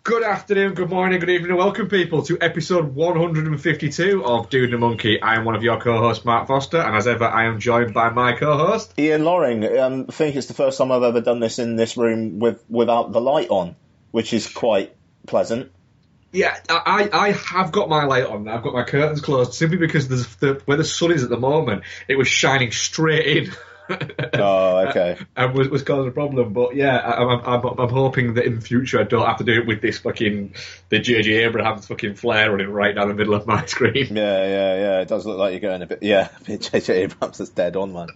Good afternoon, good morning, good evening, and welcome, people, to episode 152 of Dude and a Monkey. I am one of your co-hosts, Mark Foster, and as ever, I am joined by my co-host, Ian Loring. I think it's the first time I've ever done this in this room without the light on, which is quite pleasant. Yeah, I have got my light on. I've got my curtains closed simply because where the sun is at the moment, it was shining straight in. Oh, okay. And was causing a problem. But yeah, I'm hoping that in the future I don't have to do it with this the J.J. Abrams fucking flare running right down the middle of my screen. Yeah. It does look like you're going a bit J.J. Abrams is dead on, man.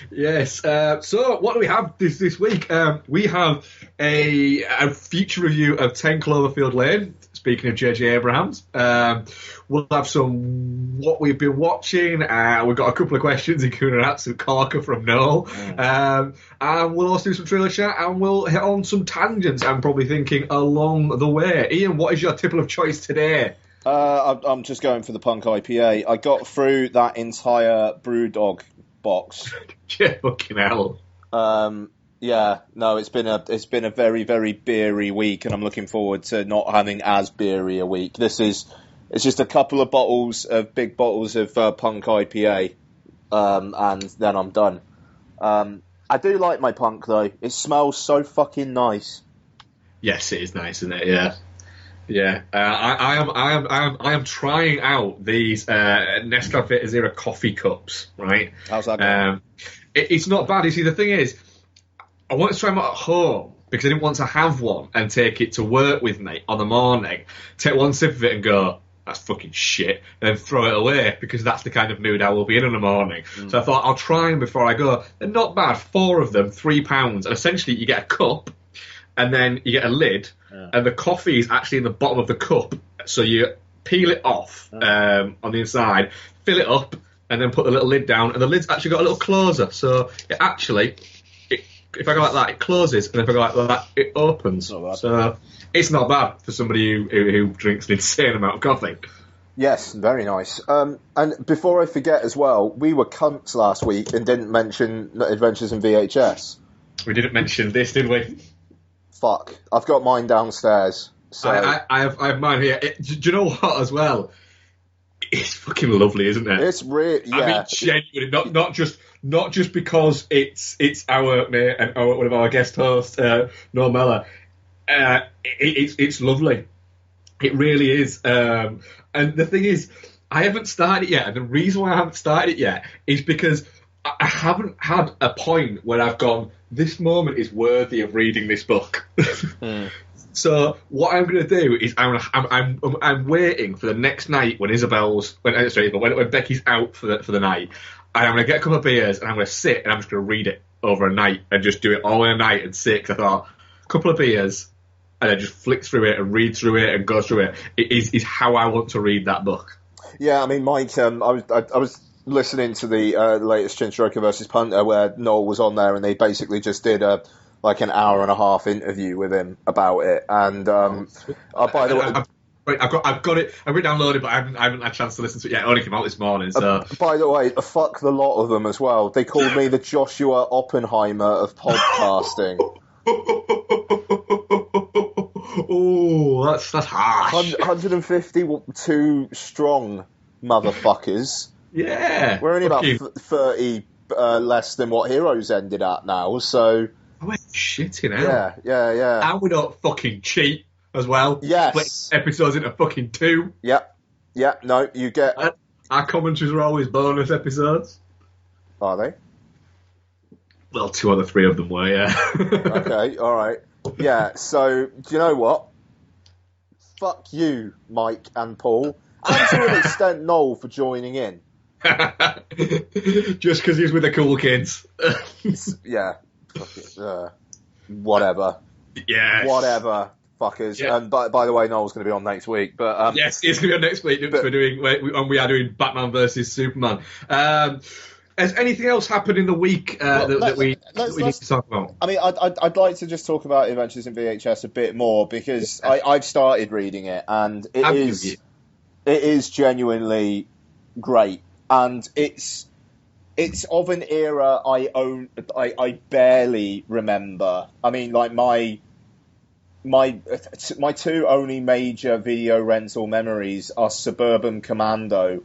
Yes. So what do we have this week? We have a feature review of 10 Cloverfield Lane. Speaking of J.J. Abrams, we'll have some what we've been watching. We've got a couple of questions, including an absolute corker from Noel. And we'll also do some trailer chat, and we'll hit on some tangents I'm probably thinking along the way. Ian, what is your tipple of choice today? I'm just going for the Punk IPA. I got through that entire Brewdog box. Yeah, fucking hell. Yeah, no, it's been a very, very beery week, and I'm looking forward to not having as beery a week. It's just a couple of big bottles of Punk IPA, and then I'm done. I do like my Punk though. It smells so fucking nice. Yes, it is nice, isn't it? Yeah. Yeah, I am trying out these Nescafe Zero coffee cups, right? How's that going? It's not bad. You see, the thing is, I wanted to try them at home because I didn't want to have one and take it to work with me on the morning, take one sip of it and go, that's fucking shit, and then throw it away because that's the kind of mood I will be in the morning. So I thought, I'll try them before I go. They're not bad. 4 of them, £3. And essentially you get a cup and then you get a lid, and the coffee is actually in the bottom of the cup. So you peel it off on the inside, fill it up, and then put the little lid down, and the lid's actually got a little closer. So it actually... if I go like that, it closes, and if I go like that, it opens. So it's not bad for somebody who drinks an insane amount of coffee. Yes, very nice. And before I forget as well, we were cunts last week and didn't mention Adventures in VHS. We didn't mention this, did we? Fuck. I've got mine downstairs. So I have mine here. Do you know what, as well? It's fucking lovely, isn't it? It's really, yeah. I mean, genuinely, not just because it's our mate and one of our guest hosts, Noel Mellor. It's lovely. It really is. And the thing is, I haven't started it yet. And the reason why I haven't started it yet is because I haven't had a point where I've gone, this moment is worthy of reading this book. So what I'm going to do is I'm waiting for the next night when when Becky's out for the night, and I'm going to get a couple of beers and I'm going to sit and I'm just going to read it over a night and just do it all in a night and sit. Because I thought, a couple of beers and then just flick through it and read through it and go through it. It is how I want to read that book. Yeah, I mean, Mike, I was listening to the latest Chinstroker versus Punter where Noel was on there, and they basically just did like an hour and a half interview with him about it. And by the way, I've got it. I've written downloaded, but I haven't had a chance to listen to it yet. It only came out this morning. So by the way, fuck the lot of them as well. They called me the Joshua Oppenheimer of podcasting. Oh, that's harsh. 152 strong, motherfuckers. Yeah, we're only about 30 less than what Heroes ended at now. So we're shitting out. Yeah. And we don't fucking cheat as well. Yes. Split episodes into fucking 2. Yep. No, you get. Our commentaries are always bonus episodes. Are they? Well, 2 or 3 of them were, yeah. Okay, all right. Yeah. So, do you know what? Fuck you, Mike and Paul, and to an extent, Noel, for joining in. Just because he's with the cool kids. Yeah. Fuck it. Whatever. Yeah. Whatever, fuckers. Yeah. And by the way, Noel's going to be on next week. But yes, he's going to be on next week. We are doing Batman versus Superman. Has anything else happened in the week that we need to talk about? I mean, I'd like to just talk about Adventures in VHS a bit more because I've started reading it, and it is genuinely great, and it's of an era I barely remember. I mean, like my two only major video rental memories are Suburban Commando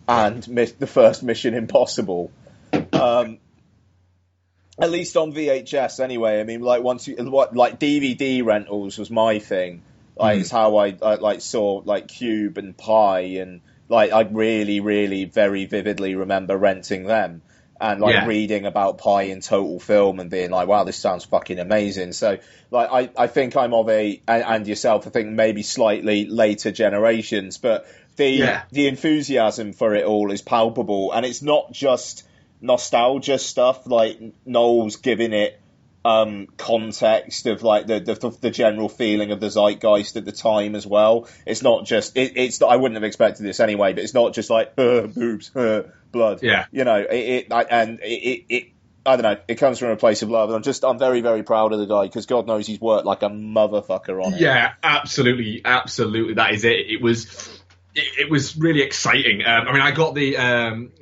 and the first Mission Impossible. At least on VHS, anyway. I mean, like DVD rentals was my thing. Like, it's how I like saw like Cube and Pi, and like I really, really, very vividly remember renting them and like reading about Pi in Total Film and being like, wow, this sounds fucking amazing. So, like, I think I'm of and yourself, I think maybe slightly later generations, but the enthusiasm for it all is palpable, and it's not just nostalgia stuff. Like, Noel's giving it context of like the general feeling of the zeitgeist at the time as well. It's not just it's not, I wouldn't have expected this anyway, but it's not just like boobs, blood. Yeah, you know, it I don't know. It comes from a place of love, and I'm very, very proud of the guy, because God knows he's worked like a motherfucker on it. Yeah, absolutely. That is it. It was really exciting. I mean, I got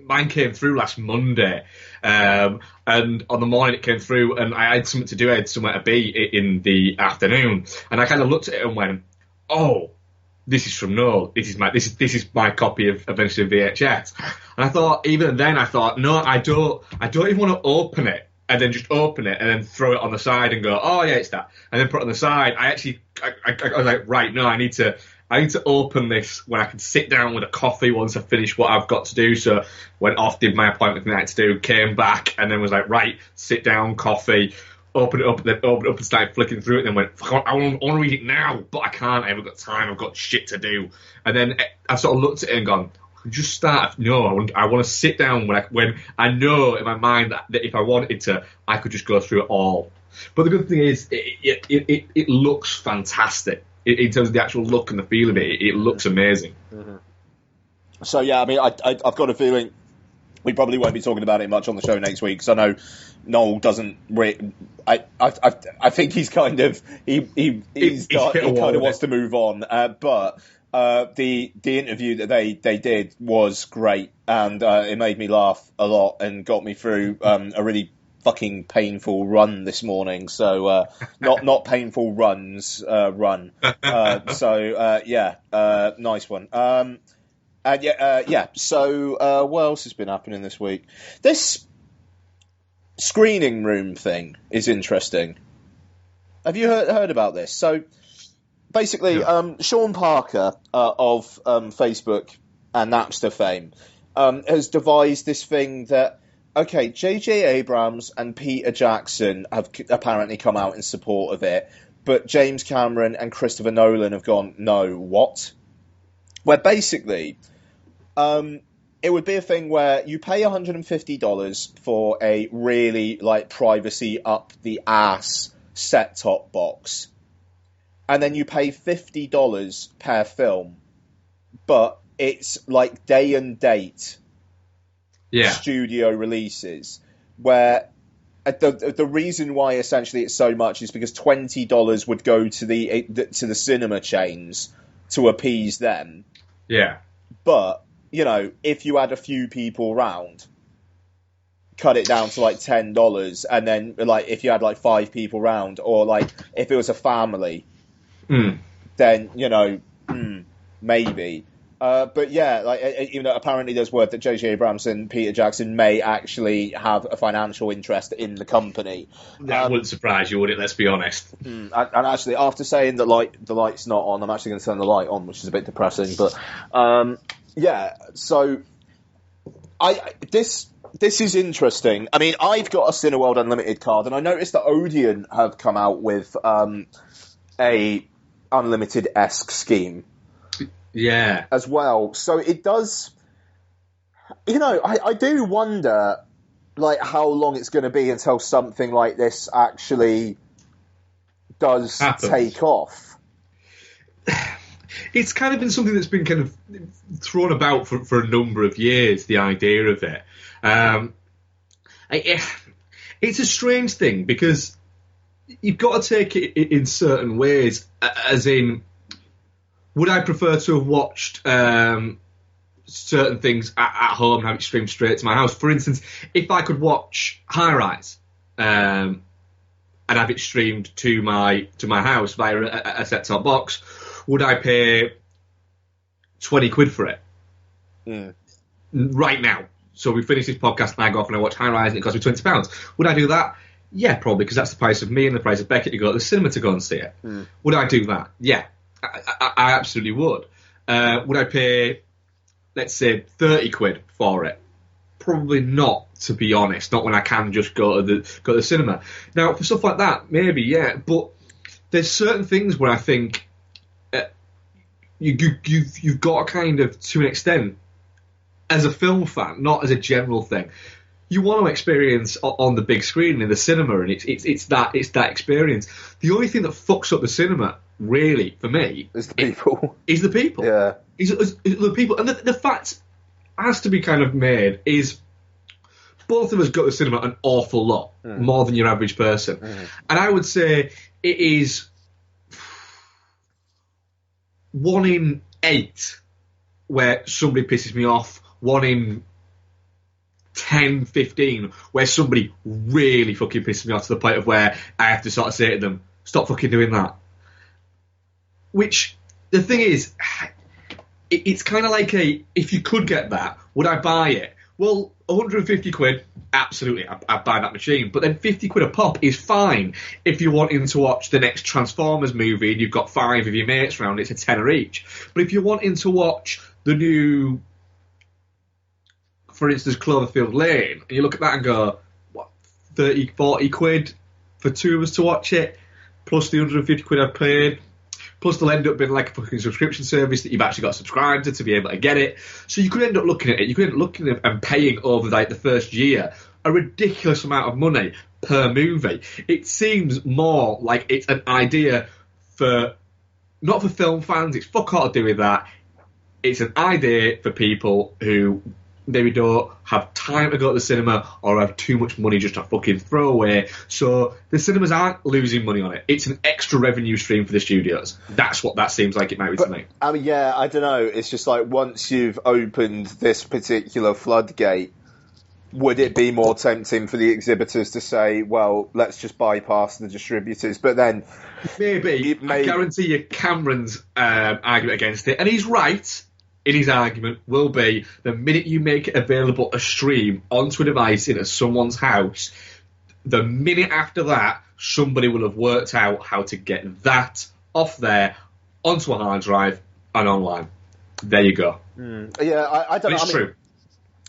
mine came through last Monday, and on the morning it came through, and I had something to do. I had somewhere to be in the afternoon, and I kind of looked at it and went, "Oh, this is from Noel. This is my copy of eventually VHS." And I thought, even then, no, I don't even want to open it and then just open it and then throw it on the side and go, "Oh yeah, it's that," and then put it on the side. I was like, right, no, I need to open this when I can sit down with a coffee once I finish what I've got to do. So went off, did my appointment that I had to do, came back, and then was like, right, sit down, coffee, open it up and started flicking through it, and then went, I want to read it now, but I can't, I haven't got time, I've got shit to do. And then I sort of looked at it and gone, just start. No, I want to sit down when I know in my mind that if I wanted to, I could just go through it all. But the good thing is, it looks fantastic. In terms of the actual look and the feel of it, it looks amazing. Mm-hmm. So yeah, I mean, I've got a feeling we probably won't be talking about it much on the show next week, because I know Noel doesn't. I think he's kind of he kind of wants to move on, but the interview that they did was great, and it made me laugh a lot and got me through a really fucking painful run this morning. So not painful runs, run. So nice one. So what else has been happening this week? This screening room thing is interesting. Have you heard about this? So basically, Sean Parker of Facebook and Napster fame has devised this thing that, okay, J.J. Abrams and Peter Jackson have apparently come out in support of it, but James Cameron and Christopher Nolan have gone, no, what? Where basically, it would be a thing where you pay $150 for a really, like, privacy up the ass set-top box, and then you pay $50 per film, but it's like day and date studio releases, where the reason why essentially it's so much is because $20 would go to the cinema chains to appease them. Yeah. But, you know, if you had a few people round, cut it down to like $10, and then like if you had like 5 people round, or like if it was a family, then, you know, maybe. But yeah, like, you know, apparently there's word that J.J. Abrams and Peter Jackson may actually have a financial interest in the company. That wouldn't surprise you, would it? Let's be honest. And actually, after saying that the light's not on, I'm actually going to turn the light on, which is a bit depressing. But yeah, so this is interesting. I mean, I've got a Cineworld Unlimited card, and I noticed that Odeon have come out with a unlimited-esque scheme. Yeah. As well. So it does, you know, I do wonder, like, how long it's going to be until something like this actually does take off. It's kind of been something that's been kind of thrown about for a number of years, the idea of it. It's a strange thing, because you've got to take it in certain ways, as in, would I prefer to have watched certain things at home and have it streamed straight to my house? For instance, if I could watch High Rise on and have it streamed to my house via a set-top box, would I pay 20 quid for it? Right now. So we finish this podcast and I go off and I watch High Rise and it costs me £20. Would I do that? Yeah, probably, because that's the price of me and the price of Beckett to go to the cinema to go and see it. Would I do that? Yeah, I absolutely would. Would I pay, let's say, 30 quid for it? Probably not, to be honest. Not when I can just go to the cinema. Now, for stuff like that, maybe, yeah. But there's certain things where I think you've got to kind of, to an extent, as a film fan, not as a general thing, you want to experience on the big screen in the cinema, and it's that experience. The only thing that fucks up the cinema, really, for me, is the people. Is the people. Yeah. Is the people. And the fact has to be kind of made is both of us go to the cinema an awful lot, more than your average person. And I would say it is 1 in 8 where somebody pisses me off, 1 in 10, 15 where somebody really fucking pisses me off to the point of where I have to sort of say to them, stop fucking doing that. Which, the thing is, it's kind of like if you could get that, would I buy it? Well, 150 quid, absolutely, I'd buy that machine. But then 50 quid a pop is fine if you're wanting to watch the next Transformers movie and you've got 5 of your mates around, it's a tenner each. But if you're wanting to watch the new, for instance, Cloverfield Lane, and you look at that and go, what, 30, 40 quid for 2 of us to watch it, plus the 150 quid I've paid, plus they'll end up being like a fucking subscription service that you've actually got subscribed to be able to get it. So you could end up looking at it, you could end up looking at and paying over like the first year a ridiculous amount of money per movie. It seems more like it's an idea for, not for film fans, it's fuck all to do with that. It's an idea for people who maybe don't have time to go to the cinema or have too much money just to fucking throw away. So the cinemas aren't losing money on it. It's an extra revenue stream for the studios. That's what that seems like it might be to me. I mean, yeah, I don't know. It's just like once you've opened this particular floodgate, would it be more tempting for the exhibitors to say, well, let's just bypass the distributors? But then... Maybe. I guarantee you Cameron's argument against it, and he's right in his argument, will be the minute you make it available to stream onto a device in someone's house, the minute after that, somebody will have worked out how to get that off there onto a hard drive and online. There you go. Yeah, I don't know. It's true.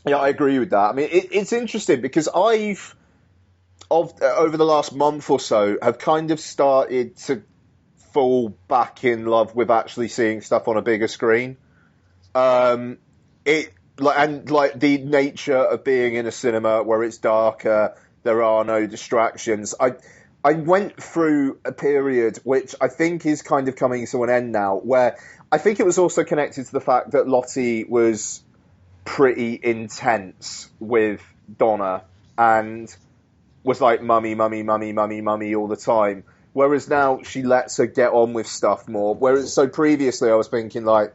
Yeah, I agree with that. I mean, it's interesting because over the last month or so, have kind of started to fall back in love with actually seeing stuff on a bigger screen. The nature of being in a cinema where it's darker, there are no distractions. I went through a period which I think is kind of coming to an end now, where I think it was also connected to the fact that Lottie was pretty intense with Donna and was like mummy, mummy, mummy, mummy, mummy all the time. Whereas now she lets her get on with stuff more. Whereas so previously I was thinking like,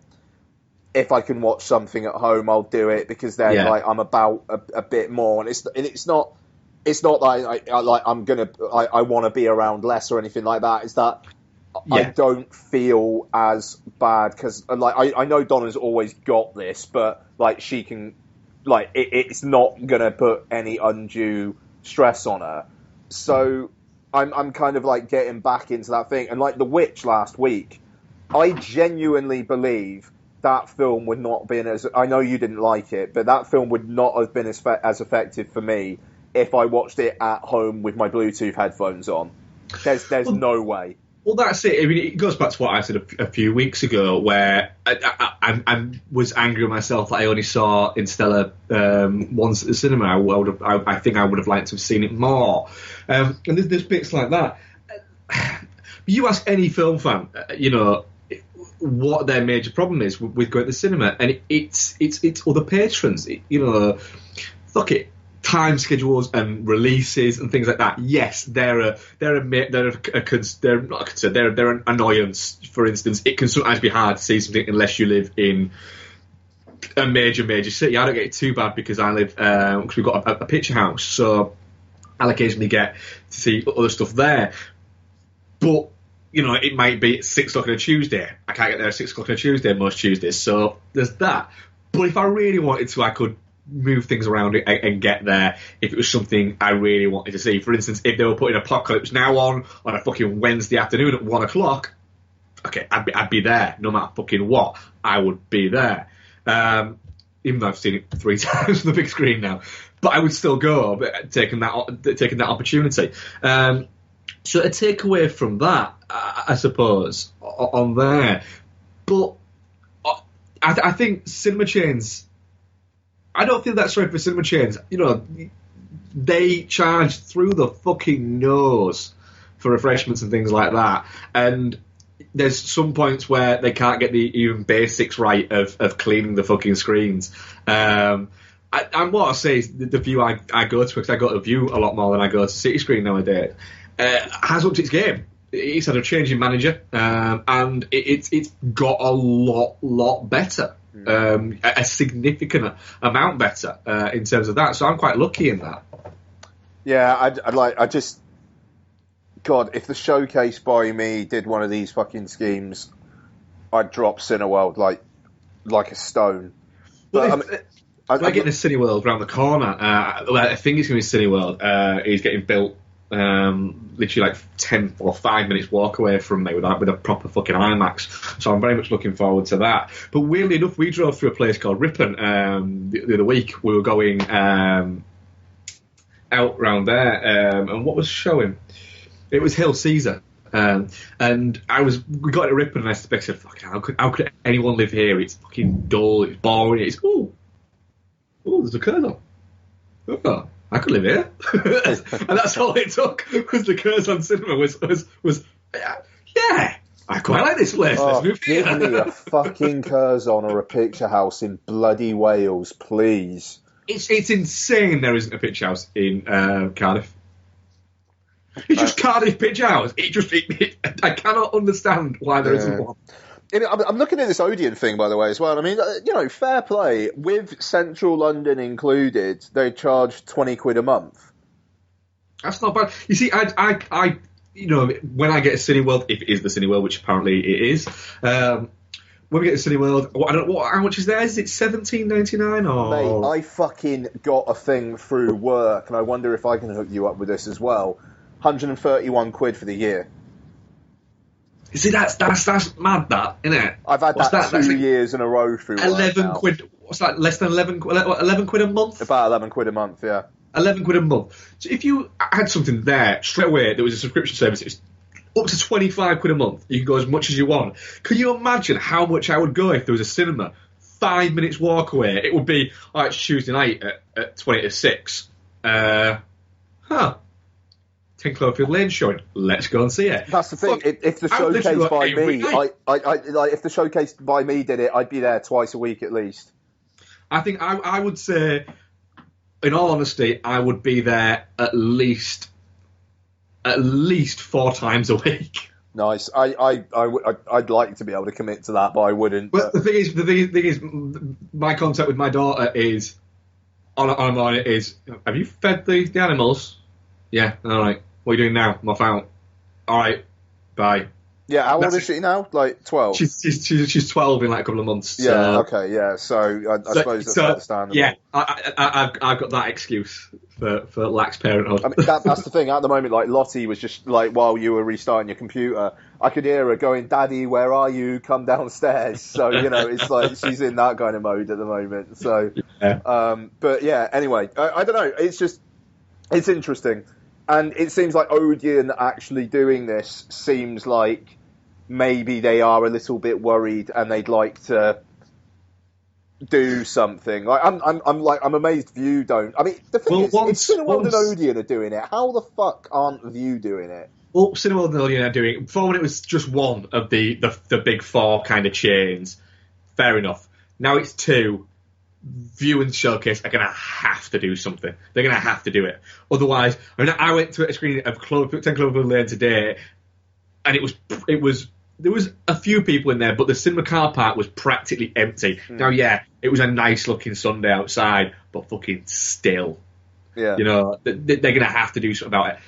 if I can watch something at home, I'll do it because then like I'm about a bit more, and it's not like I want to be around less or anything like that. It's that I don't feel as bad because like I know Donna's always got this, but like she can like it's not gonna put any undue stress on her. So I'm kind of like getting back into that thing, and like The Witch last week, I genuinely believe that film would not have been as... I know you didn't like it, but that film would not have been as effective for me if I watched it at home with my Bluetooth headphones on. There's no way. Well, that's it. I mean, it goes back to what I said a few weeks ago, where I was angry with myself that I only saw Interstellar once at the cinema. I think I would have liked to have seen it more. And there's bits like that. You ask any film fan, what their major problem is with going to the cinema, and it's other patrons. Look at time schedules and releases and things like that. Yes, they're an annoyance. For instance, it can sometimes be hard to see something unless you live in a major city. I don't get it too bad because I live because we've got a picture house, so I'll occasionally get to see other stuff there. But, it might be 6 o'clock on a Tuesday. I can't get there at 6 o'clock on a Tuesday most Tuesdays, so there's that. But if I really wanted to, I could move things around and get there if it was something I really wanted to see. For instance, if they were putting Apocalypse Now on a fucking Wednesday afternoon at 1 o'clock, okay, I'd be there. No matter fucking what, I would be there. Even though I've seen it 3 times on the big screen now. But I would still go, taking that opportunity. So a takeaway from that, I suppose, on there. But I think cinema chains, I don't feel that sorry for cinema chains. They charge through the fucking nose for refreshments and things like that. And there's some points where they can't get the even basics right of cleaning the fucking screens. And what I say is the View I go to, because I go to View a lot more than I go to City Screen nowadays, has upped its game. It's had a change in manager, and it's got a lot better. A significant amount better in terms of that. So I'm quite lucky in that. Yeah, God, if the Showcase by me did one of these fucking schemes, I'd drop Cineworld like a stone. Well, I get the Cineworld around the corner. I think it's going to be Cineworld. He's getting built literally like 10 or 5 minutes walk away from me with a proper fucking IMAX. So I'm very much looking forward to that. But weirdly enough, we drove through a place called Ripon the other week. We were going out round there, and what was showing? It was Hill Caesar. And we got to Ripon and I said, fucking, how could anyone live here? It's fucking dull, it's boring, it's, there's a Curzon. Oh, I could live here. And that's all it took, was the Curzon cinema was yeah, I quite like this place. Let's move give here. me a fucking Curzon or a picture house in bloody Wales, please. It's insane there isn't a picture house in Cardiff. It's just Cardiff Picture House. I cannot understand why there isn't one. I'm looking at this Odeon thing, by the way, as well. I mean, fair play. With Central London included, they charge 20 quid a month. That's not bad. You see, I when I get a Cineworld, if it is the Cineworld, which apparently it is, when we get a Cineworld, I don't know how much is there. Is it $17.99 or? Mate, I fucking got a thing through work, and I wonder if I can hook you up with this as well. 131 quid for the year. You see, that's mad, that, isn't it? I've had that 2 years in a row through 11 quid. What's that? Less than 11 quid a month? About 11 quid a month, yeah. 11 quid a month. So if you had something there straight away, there was a subscription service. It was up to 25 quid a month. You can go as much as you want. Can you imagine how much I would go if there was a cinema 5 minutes walk away? It would be, it's Tuesday night at 20 to 6. 10 Cloverfield Lane showing. Let's go and see it. That's the thing. If the Showcase by me, if the Showcase by me did it, I'd be there twice a week at least. I think I would say, in all honesty, I would be there at least 4 times a week. Nice. I'd like to be able to commit to that, but I wouldn't. But the thing is, my contact with my daughter is on a morning is, have you fed the animals? Yeah. All right. What are you doing now? I'm off out. All right. Bye. Yeah. How old is she now? Like 12. She's 12 in like a couple of months. Yeah. So. Okay. Yeah. So I suppose that's understandable. Yeah. I've got that excuse for lax parenthood. I mean, that's the thing. At the moment, like Lottie was just like, while you were restarting your computer, I could hear her going, "Daddy, where are you? Come downstairs." So it's like she's in that kind of mode at the moment. So, yeah. But yeah. Anyway, I don't know. It's interesting. And it seems like Odeon actually doing this seems like maybe they are a little bit worried and they'd like to do something. Like I'm amazed View don't. I mean, the thing is, if Cineworld and Odeon are doing it, how the fuck aren't View doing it? Well, Cineworld and Odeon are doing it. Before, when it was just one of the big four kind of chains, fair enough. Now it's 2. View and Showcase are going to have to do something. They're going to have to do it. Otherwise, I went to a screening of 10 Cloverfield Lane today, and there was a few people in there, but the cinema car park was practically empty. Now, yeah, it was a nice looking Sunday outside, but fucking still, Yeah. You know, they're going to have to do something about it.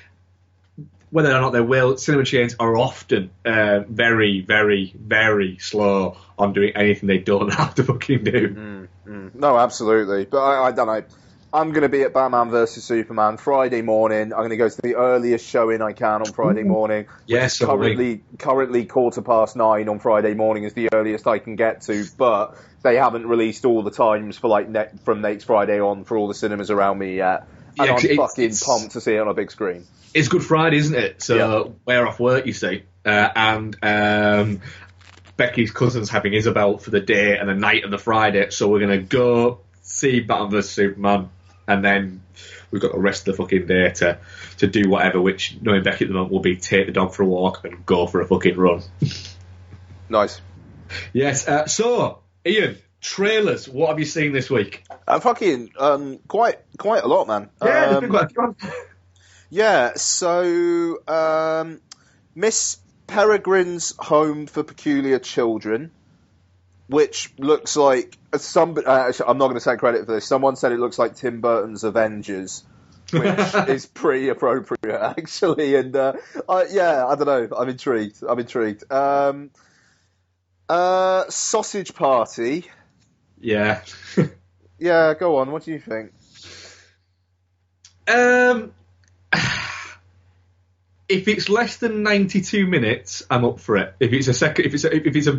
Whether or not they will, cinema chains are often very, very, very slow on doing anything they don't have to fucking do. No, absolutely. But I don't know. I'm going to be at Batman vs Superman Friday morning. I'm going to go to the earliest showing I can on Friday morning. Yes, currently 9:15 on Friday morning is the earliest I can get to. But they haven't released all the times for from next Friday on for all the cinemas around me yet. And I'm fucking pumped to see it on a big screen. It's Good Friday, isn't it? So we're off work, you see, and Becky's cousin's having Isabel for the day and the night of the Friday. So we're going to go see Batman vs Superman, and then we've got the rest of the fucking day to do whatever, which, knowing Becky at the moment, will be take the dog for a walk and go for a fucking run. Nice. Yes. So, Ian, trailers. What have you seen this week? Fucking quite a lot, man. Yeah, there's been quite a few. Yeah. So, Miss Peregrine's Home for Peculiar Children, which looks like I'm not going to take credit for this. Someone said it looks like Tim Burton's Avengers, which is pretty appropriate, actually. And I don't know. I'm intrigued. Sausage Party. Yeah. Yeah, go on. What do you think? If it's less than 92 minutes, I'm up for it. If it's a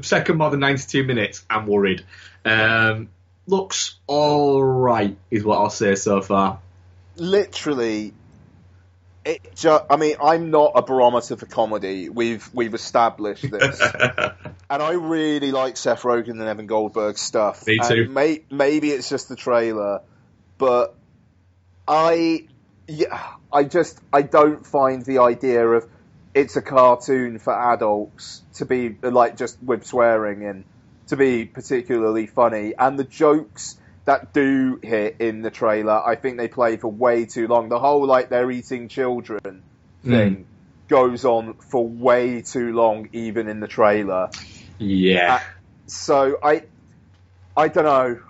second more than 92 minutes, I'm worried. Looks all right, is what I'll say so far. Literally, I'm not a barometer for comedy. We've established this, and I really like Seth Rogen and Evan Goldberg stuff. Me too. And maybe it's just the trailer, but I don't find the idea of it's a cartoon for adults to be like just with swearing in to be particularly funny, and the jokes that do hit in the trailer, I think they play for way too long. The whole they're eating children thing goes on for way too long, even in the trailer. Yeah. So I don't know.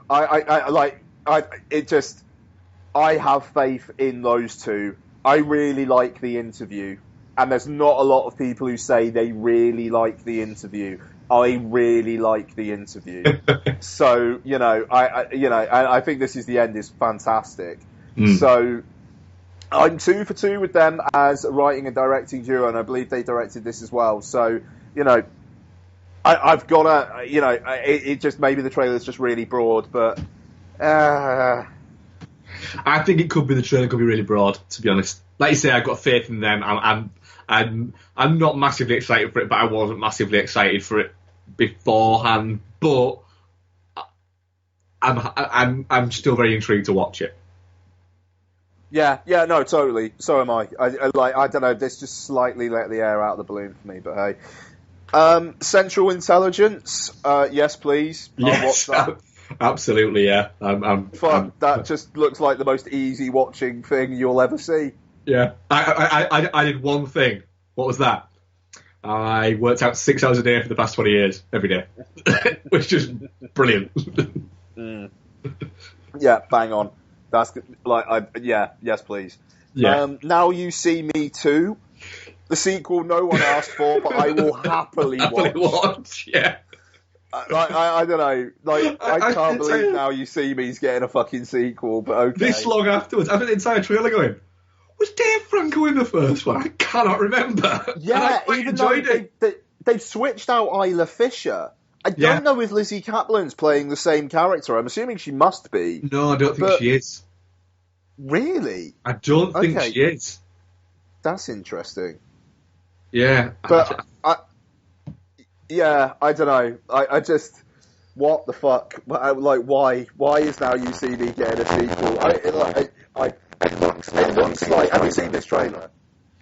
I have faith in those two. I really like The Interview, and there's not a lot of people who say they really like The Interview. I really like The Interview. So, I think This Is the End is fantastic. So, I'm 2 for 2 with them as a writing and directing duo, and I believe they directed this as well. So, I've got to, it just, maybe the trailer's just really broad, but, I think it could be the trailer could be really broad, to be honest. Like you say, I've got faith in them. I'm not massively excited for it, but I wasn't massively excited for it beforehand. But I'm still very intrigued to watch it. Yeah, no, totally. So am I. I don't know. This just slightly let the air out of the balloon for me, but hey. Central Intelligence. Yes, please. I'll watch that. Absolutely, yeah. That just looks like the most easy watching thing you'll ever see. Yeah, I did one thing. What was that? I worked out 6 hours a day for the past 20 years, every day, which is brilliant. Yeah, bang on. That's yes, please. Yeah. Now You See Me Too, the sequel no one asked for, but I will happily watch. Yeah. I don't know. I can't believe Now You See Me's getting a fucking sequel, but okay. This long afterwards, after the entire trailer going, was Dave Franco in the first one? I cannot remember. Yeah, even enjoyed though they've switched out Isla Fisher. I don't know if Lizzie Kaplan's playing the same character. I'm assuming she must be. No, I don't think she is. Really? I don't think she is. That's interesting. Yeah. But I don't know. I just, what the fuck? Why? Why is Now You See Me getting a sequel? It looks like. Have you seen this trailer?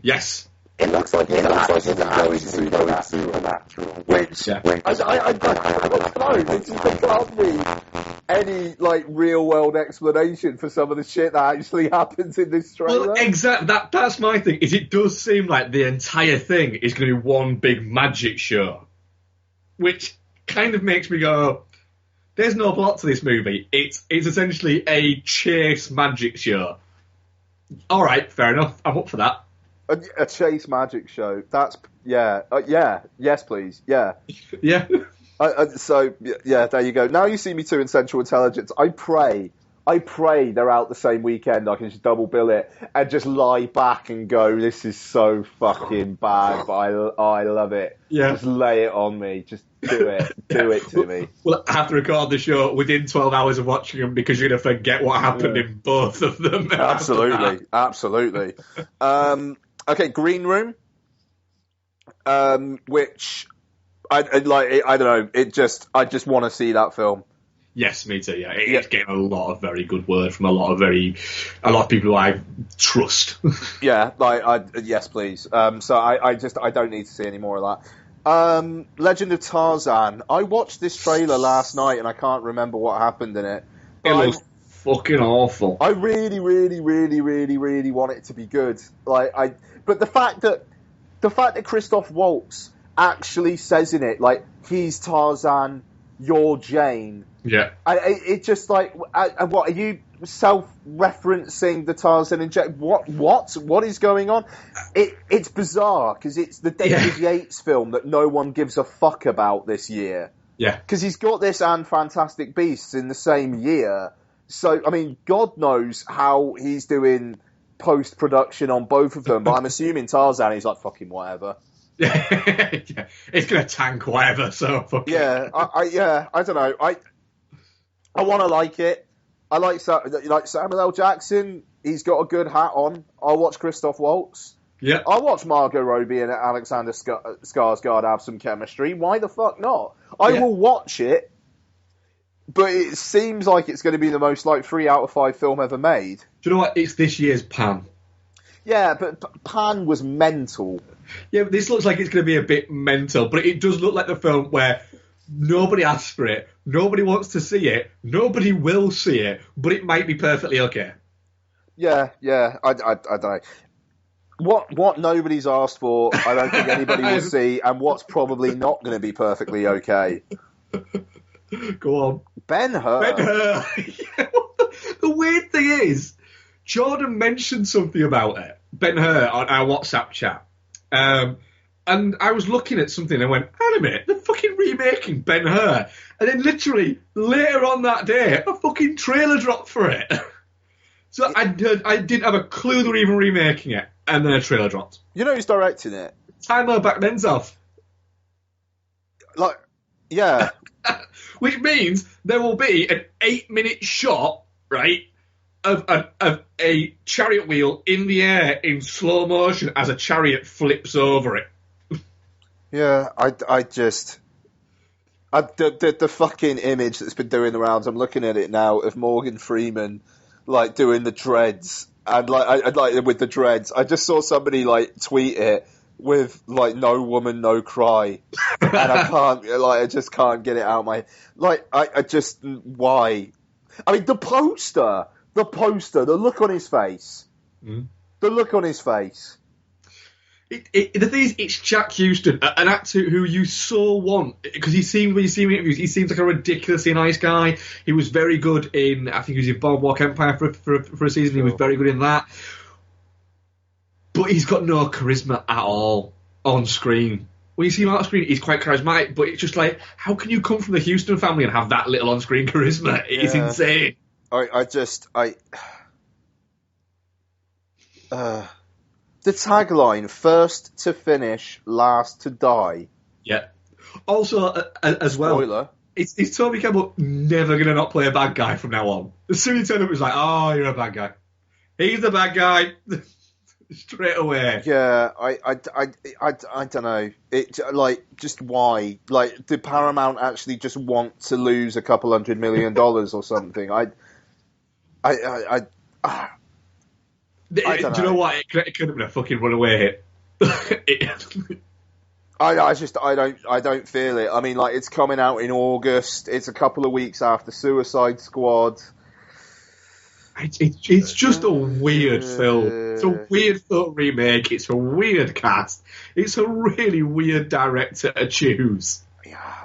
Yes. It looks like he's actually going to supernatural. Which I don't know. There can't be any real world explanation for some of the shit that actually happens in this trailer. Well, exactly. That's my thing. Is it does seem like the entire thing is going to be one big magic show, which kind of makes me go, "There's no plot to this movie. It's essentially a chase magic show." All right, fair enough. I'm up for that. A Chase Magic show. That's yes, please, yeah. Yeah. So yeah, there you go. Now you see me two in Central Intelligence. I pray they're out the same weekend. I can just double bill it and just lie back and go, this is so fucking bad, but I love it. Yeah. Just lay it on me. Just do it. Do it to me. We'll have to record the show within 12 hours of watching them because you're going to forget what happened in both of them. Absolutely. Okay, Green Room. Which I don't know. I just want to see that film. Yes, me too. Yeah, it's getting a lot of very good word from a lot of people who I trust. Yeah, yes, please. So I don't need to see any more of that. Legend of Tarzan. I watched this trailer last night and I can't remember what happened in it. It looks fucking awful. I really, really, really, really, really want it to be good. But the fact that Christoph Waltz actually says in it, like, he's Tarzan, you're Jane. Yeah. It just like, what are you self-referencing the Tarzan and Jane? What is going on? It's bizarre because it's the David Yates film that no one gives a fuck about this year. Yeah. Because he's got this and Fantastic Beasts in the same year. So, I mean, God knows how he's doing post-production on both of them, but I'm assuming Tarzan, he's like, fucking whatever. Yeah, it's going to tank whatever, so fuck it. I don't know. I want to like it. I like Samuel L. Jackson. He's got a good hat on. I'll watch Christoph Waltz. Yeah. I'll watch Margot Robbie and Alexander Skarsgård have some chemistry. Why the fuck not? I will watch it, but it seems like it's going to be the most 3 out of 5 film ever made. Do you know what? It's this year's Pan. Yeah, but Pan was mental. Yeah, but this looks like it's going to be a bit mental, but it does look like the film where nobody asks for it, nobody wants to see it, nobody will see it, but it might be perfectly okay. Yeah, I don't know. What nobody's asked for, I don't think anybody will see, and what's probably not going to be perfectly okay. Go on. Ben-Hur. Yeah, the weird thing is, Jordan mentioned something about it, Ben-Hur, on our WhatsApp chat. And I was looking at something and I went, hang a minute, they're fucking remaking Ben-Hur. And then literally, later on that day, a fucking trailer dropped for it. So I didn't have a clue they were even remaking it. And then a trailer dropped. You know who's directing it? Tyler Backmenzoff. Yeah. Which means there will be an 8-minute shot, right, of a chariot wheel in the air in slow motion as a chariot flips over it. Yeah, the fucking image that's been doing the rounds, I'm looking at it now, of Morgan Freeman, doing the dreads, and with the dreads. I just saw somebody, tweet it with, no woman, no cry. And I just can't get it out my... why? I mean, the poster, the look on his face. Mm. The look on his face. The thing is, it's Jack Houston, an actor who you so want, because when you see him in interviews, he seems like a ridiculously nice guy. He was very good in, I think he was in Boardwalk Empire for a season. Sure. He was very good in that. But he's got no charisma at all on screen. When you see him on screen, he's quite charismatic, but it's just how can you come from the Houston family and have that little on-screen charisma? It's insane. The tagline, first to finish, last to die. Yeah. Also, as well, spoiler. Is Toby Campbell never going to not play a bad guy from now on? As soon as he turned up, it was oh, you're a bad guy. He's the bad guy. Straight away. Yeah, I don't know. It just why? Did Paramount actually just want to lose a couple $100 million or something? I don't know. Do you know what? It could have been a fucking runaway hit. I don't feel it. I mean, it's coming out in August. It's a couple of weeks after Suicide Squad. It's just a weird film. It's a weird film remake. It's a weird cast. It's a really weird director to choose. Yeah.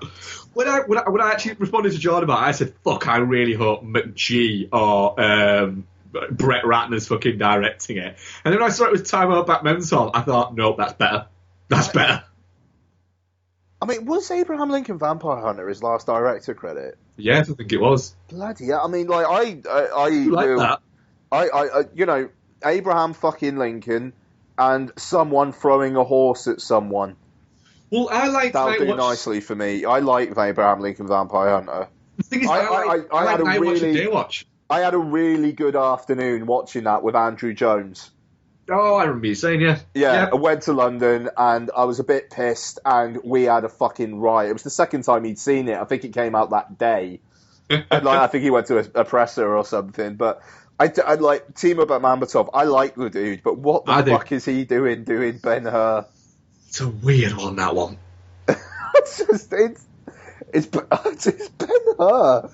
When I actually responded to Jordan about it, I said, fuck, I really hope McG or Brett Ratner's fucking directing it. And then when I saw it was Timo Batmental, I thought, nope, that's better. That's better. I mean, was Abraham Lincoln Vampire Hunter his last director credit? Yes, I think it was. Bloody yeah! I mean, like You like that? you know, Abraham fucking Lincoln and someone throwing a horse at someone. Well, I like that'll do nicely for me. I like Abraham Lincoln Vampire Hunter. The thing is, I had a really day watch. I had a really good afternoon watching that with Andrew Jones. Oh, I remember you saying, yeah. Yeah, I went to London and I was a bit pissed and we had a fucking riot. It was the second time he'd seen it. I think it came out that day. And I think he went to a presser or something. But I like Timo Batmanbatov. I like the dude, but what the fuck is he doing Ben-Hur? It's a weird one, that one. it's Ben-Hur.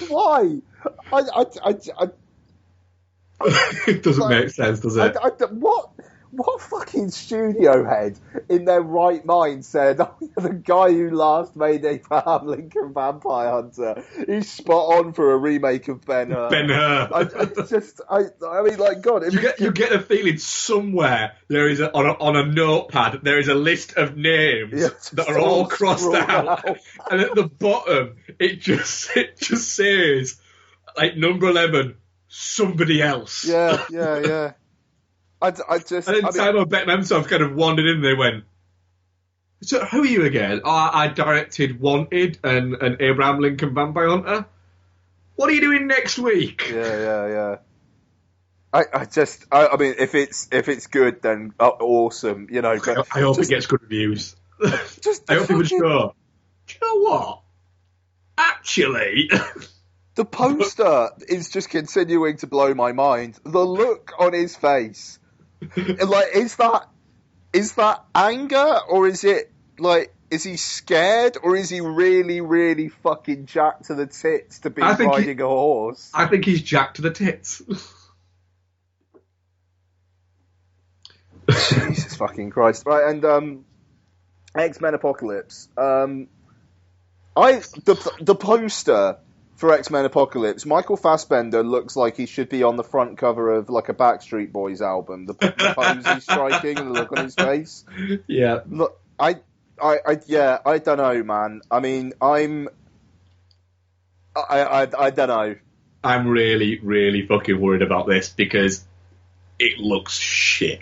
Why? It doesn't make sense, does it? What fucking studio head in their right mind said, "Oh, yeah, the guy who last made Abraham Lincoln Vampire Hunter, he's spot on for a remake of Ben-Hur." Ben-Hur. I mean, like, God, you get a feeling somewhere there is on a notepad there is a list of names that are all crossed out, and at the bottom it just says like number 11, somebody else. Yeah. And then Timo Batmanbatov kind of wandered in and they went, so who are you again? Oh, I directed Wanted and Abraham Lincoln Vampire Hunter. What are you doing next week? Yeah. I mean, if it's good, then awesome, you know. But I hope it gets good reviews. I hope people just go, do you know what? Actually... The poster is just continuing to blow my mind. The look on his face. Like, is that anger, or is it, like, is he scared, or is he really, really fucking jacked to the tits to be riding a horse? I think he's jacked to the tits. Jesus fucking Christ. Right, and, X-Men Apocalypse. The poster for X-Men Apocalypse, Michael Fassbender looks like he should be on the front cover of like a Backstreet Boys album. The pose he's striking and the look on his face. Yeah. Look, I don't know, man. I mean, I don't know. I'm really, really fucking worried about this because it looks shit.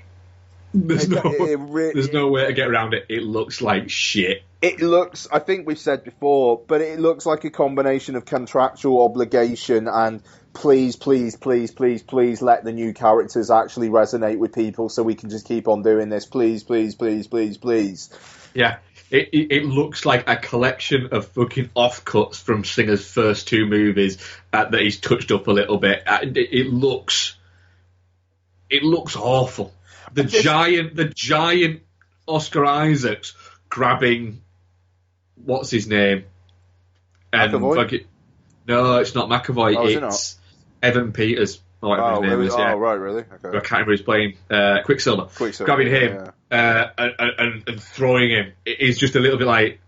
There's no way to get around it. It looks like shit. It looks, I think we've said before, but it looks like a combination of contractual obligation and please let the new characters actually resonate with people so we can just keep on doing this. Please. Yeah, it looks like a collection of fucking offcuts from Singer's first two movies that he's touched up a little bit. It looks awful. The giant Oscar Isaacs grabbing what's his name? McAvoy? No, it's not McAvoy. It's Evan Peters. Whatever his name is. Yeah. Oh, right, really? Okay. I can't remember who's playing. Quicksilver. Grabbing him and throwing him. It's just a little bit like,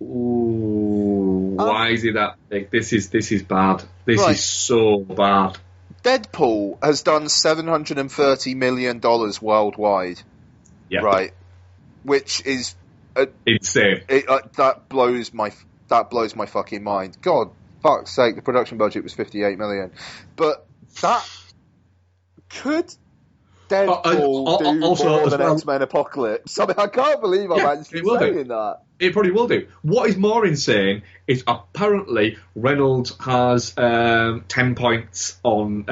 ooh, why is he that big? This is bad. This is so bad. Deadpool has done $730 million worldwide. Yeah. Right. Which is insane. That blows my fucking mind. God, fuck's sake, the production budget was $58 million. But that could Deadpool do more than X-Men Apocalypse. I mean, I can't believe I'm actually saying that. It probably will do. What is more insane is apparently Reynolds has 10 points on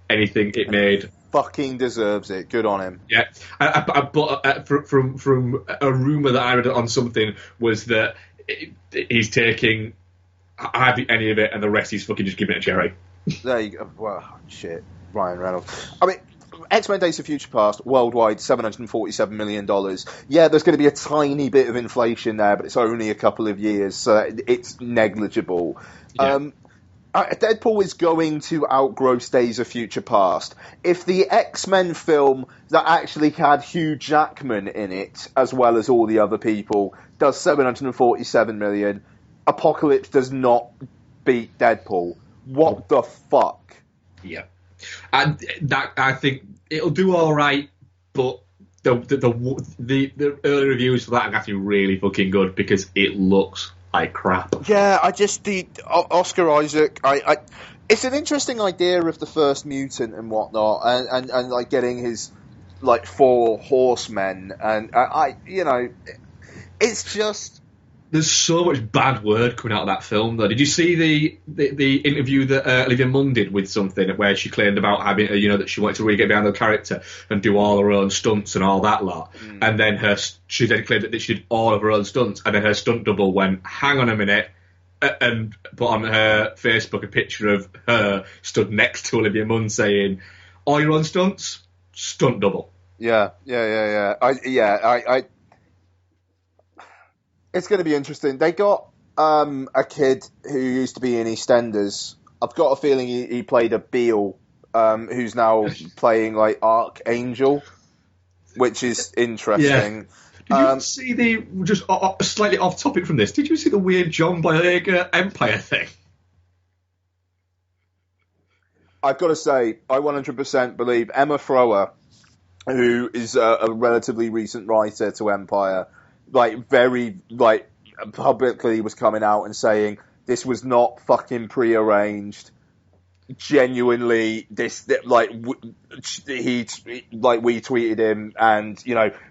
anything it made. Fucking deserves it. Good on him. Yeah, but from a rumour that I read on something was that he's taking hardly any of it and the rest he's fucking just giving it to Jerry. There you go. Well, shit. Ryan Reynolds. I mean, X-Men Days of Future Past, worldwide, $747 million. Yeah, there's going to be a tiny bit of inflation there, but it's only a couple of years, so it's negligible. Yeah. Deadpool is going to outgross Days of Future Past. If the X-Men film that actually had Hugh Jackman in it, as well as all the other people, does $747 million, Apocalypse does not beat Deadpool. What the fuck? Yeah, and that I think it'll do all right, but the early reviews for that are actually really fucking good because it looks like crap. Yeah, the Oscar Isaac. It's an interesting idea of the first mutant and whatnot, and like getting his like 4 horsemen, and it's just. There's so much bad word coming out of that film, though. Did you see the interview that Olivia Munn did with something where she claimed about having, that she wanted to really get behind the character and do all her own stunts and all that lot? And then she then claimed that she did all of her own stunts, and then her stunt double went, hang on a minute, and put on her Facebook a picture of her stood next to Olivia Munn saying, all your own stunts? Stunt double. Yeah. It's going to be interesting. They got a kid who used to be in EastEnders. I've got a feeling he played a Beale, who's now playing like Archangel, which is interesting. Yeah. Did you see just slightly off topic from this, did you see the weird John Boyega Empire thing? I've got to say, I 100% believe Emma Thrower, who is a relatively recent writer to Empire, very publicly was coming out and saying this was not fucking prearranged. Genuinely, we tweeted him, and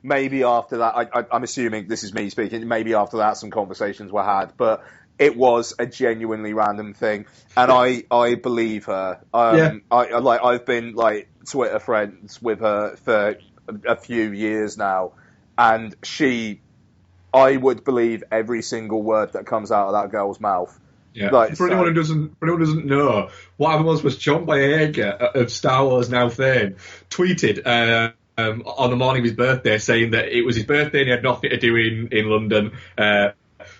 maybe after that, I'm assuming this is me speaking. Maybe after that, some conversations were had, but it was a genuinely random thing, and I believe her. I've been Twitter friends with her for a few years now, and I would believe every single word that comes out of that girl's mouth. Yeah. For anyone who doesn't know, what happened was John Boyega of Star Wars Now fame tweeted on the morning of his birthday saying that it was his birthday and he had nothing to do in London.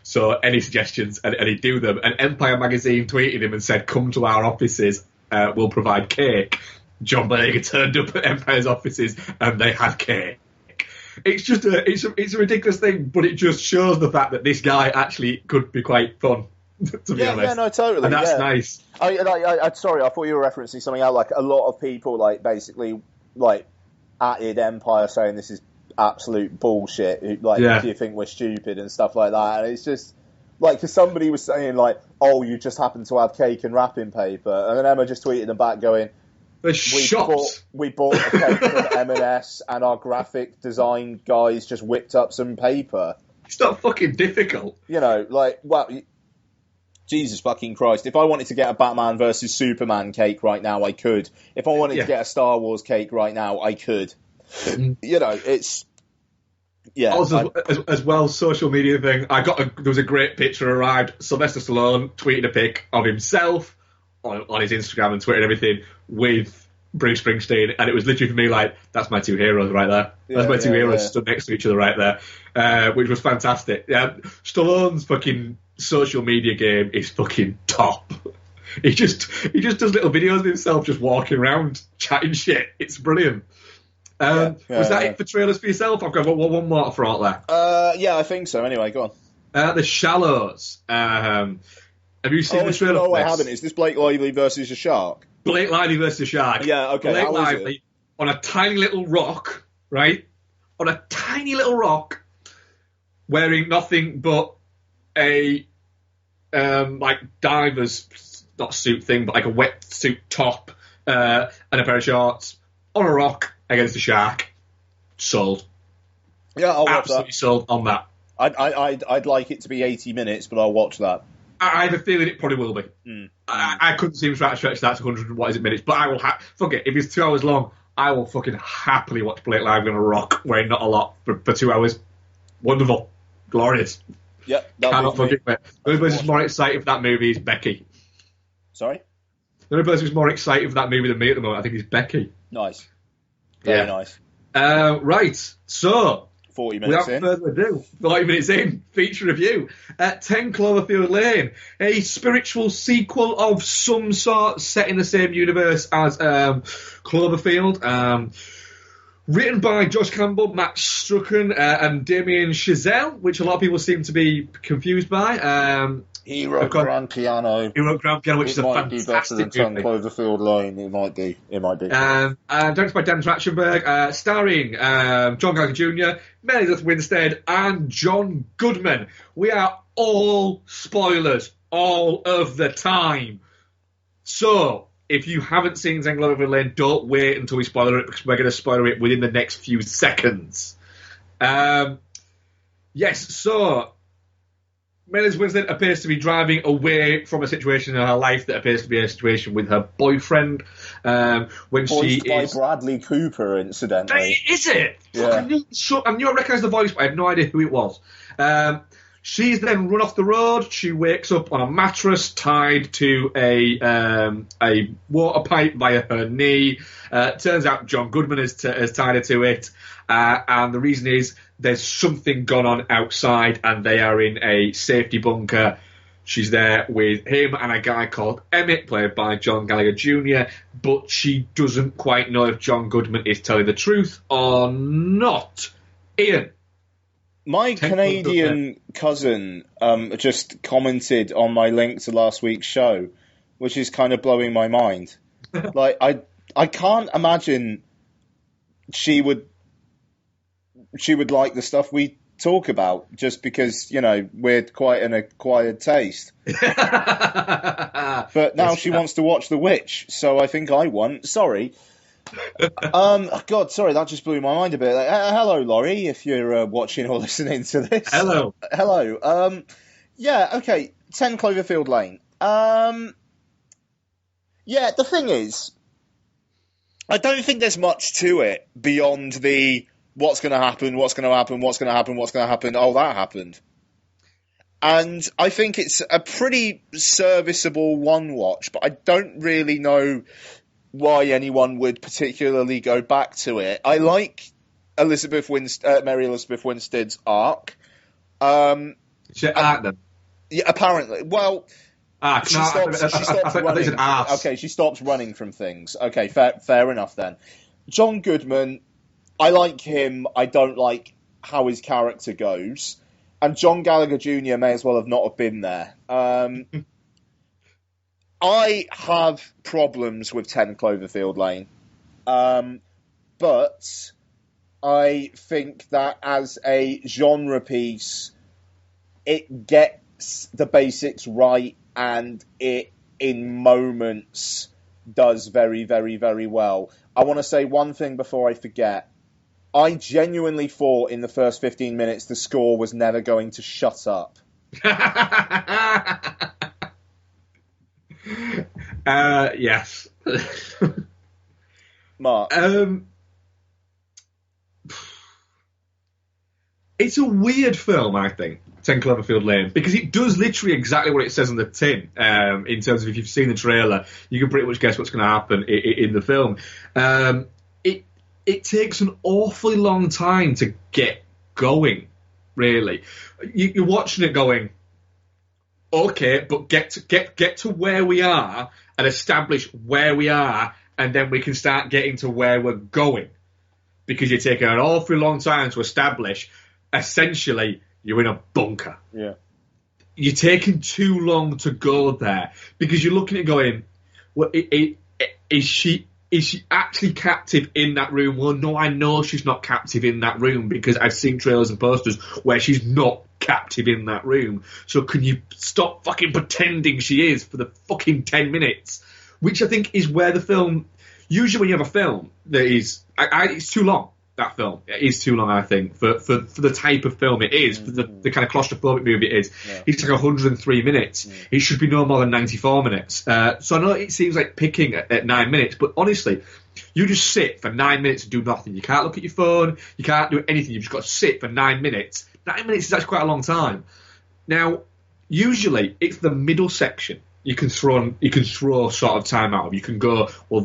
So any suggestions, and he'd do them. And Empire magazine tweeted him and said, "Come to our offices. We'll provide cake." John Boyega turned up at Empire's offices and they had cake. It's just it's a ridiculous thing, but it just shows the fact that this guy actually could be quite fun, to be honest. Yeah, no, totally. And that's nice. Sorry, I thought you were referencing something else. A lot of people, basically, atted Empire saying this is absolute bullshit. Do you think we're stupid and stuff like that? And it's just, because somebody was saying, oh, you just happen to have cake and wrapping paper. And then Emma just tweeted them back going, We bought a cake from M&S, and our graphic design guys just whipped up some paper. It's not fucking difficult. Jesus fucking Christ. If I wanted to get a Batman versus Superman cake right now, I could. If I wanted to get a Star Wars cake right now, I could. It's... Yeah. Also, as well, social media thing, there was a great picture arrived. Sylvester Stallone tweeted a pic of himself on his Instagram and Twitter and everything with Bruce Springsteen, and it was literally for me that's my two heroes right there. That's my two heroes stood next to each other right there, which was fantastic. Yeah, Stallone's fucking social media game is fucking top. He just does little videos of himself just walking around chatting shit. It's brilliant. Was that it for trailers for yourself? I've got one more to throw out there. Yeah, I think so. Anyway, go on. The Shallows. Have you seen the trailer? No, I haven't. Is this Blake Lively versus a shark? Blake Lively versus a shark. Yeah, okay. Blake Lively on a tiny little rock, right? On a tiny little rock, wearing nothing but a diver's not suit thing, but a wetsuit top and a pair of shorts on a rock against a shark. Sold. Yeah, I'll watch Absolutely that. Sold on that. I'd like it to be 80 minutes, but I'll watch that. I have a feeling it probably will be. I couldn't see him trying to stretch that to 100 minutes, but I will fuck it. If it's 2 hours long, I will fucking happily watch Blake Lively on a rock wearing not a lot for 2 hours. Wonderful. Glorious. Yep. Cannot fucking wait. The only person who's more excited for that movie is Becky. Sorry? The only person who's more excited for that movie than me at the moment, I think, is Becky. Nice. Very nice. Right, so... 40 minutes without further ado, 40 minutes in, feature review. 10 Cloverfield Lane, a spiritual sequel of some sort set in the same universe as Cloverfield. Written by Josh Campbell, Matt Strucken, and Damien Chazelle, which a lot of people seem to be confused by. He wrote Grand Piano. He wrote Grand Piano, which is a might be better than fantastic 10 Cloverfield Lane. It might be. Directed by Dan Trachtenberg, starring John Gallagher Jr., Mary Elizabeth Winstead, and John Goodman. We are all spoilers all of the time. So, if you haven't seen 10 Cloverfield Lane, don't wait until we spoiler it, because we're going to spoiler it within the next few seconds. Yes, so Mary Winstead appears to be driving away from a situation in her life that appears to be a situation with her boyfriend. When Voiced she by is Bradley Cooper, incidentally. Is it? Yeah. I knew I recognised the voice, but I had no idea who it was. She's then run off the road. She wakes up on a mattress tied to a water pipe via her knee. Turns out John Goodman has tied her to it. And the reason is there's something gone on outside and they are in a safety bunker. She's there with him and a guy called Emmett, played by John Gallagher Jr., but she doesn't quite know if John Goodman is telling the truth or not. Ian. My Canadian cousin just commented on my link to last week's show, which is kind of blowing my mind. Like, I can't imagine she would like the stuff we talk about, just because, you know, we're quite an acquired taste. But now she wants to watch The Witch, so I think I won. Sorry. God, sorry, that just blew my mind a bit. Hello, Laurie, if you're watching or listening to this. Hello. Yeah, okay, 10 Cloverfield Lane. Yeah, the thing is, I don't think there's much to it beyond the what's going to happen, oh, that happened. And I think it's a pretty serviceable one watch, but I don't really know why anyone would particularly go back to it. I like Mary Elizabeth Winstead's arc. She arc them? Yeah, apparently. Well, she stops running. Okay, she stops running from things. Okay, fair enough then. John Goodman, I like him. I don't like how his character goes. And John Gallagher Jr. may as well have not have been there. I have problems with 10 Cloverfield Lane. But I think that as a genre piece, it gets the basics right, and it, in moments, does very, very, very well. I want to say one thing before I forget. I genuinely thought in the first 15 minutes the score was never going to shut up. Yes. Mark. It's a weird film, I think, 10 Cloverfield Lane, because it does literally exactly what it says on the tin. In terms of, if you've seen the trailer, you can pretty much guess what's going to happen in the film. It takes an awfully long time to get going, really. You're watching it going, okay, but get to where we are and establish where we are, and then we can start getting to where we're going. Because you're taking an awfully long time to establish, essentially, you're in a bunker. Yeah. You're taking too long to go there, because you're looking at going, well, is she actually captive in that room? Well, no, I know she's not captive in that room, because I've seen trailers and posters where she's not captive in that room. So can you stop fucking pretending she is for the fucking 10 minutes? Which I think is where the film... Usually when you have a film that is... it's too long, that film. It is too long, I think, for the type of film it is, for the kind of claustrophobic movie it is. Yeah. It's like 103 minutes. Yeah. It should be no more than 94 minutes. So I know it seems like picking at 9 minutes, but honestly, you just sit for 9 minutes and do nothing. You can't look at your phone. You can't do anything. You've just got to sit for 9 minutes. 9 minutes is actually quite a long time. Now, usually it's the middle section you can throw sort of time out of. You can go, well,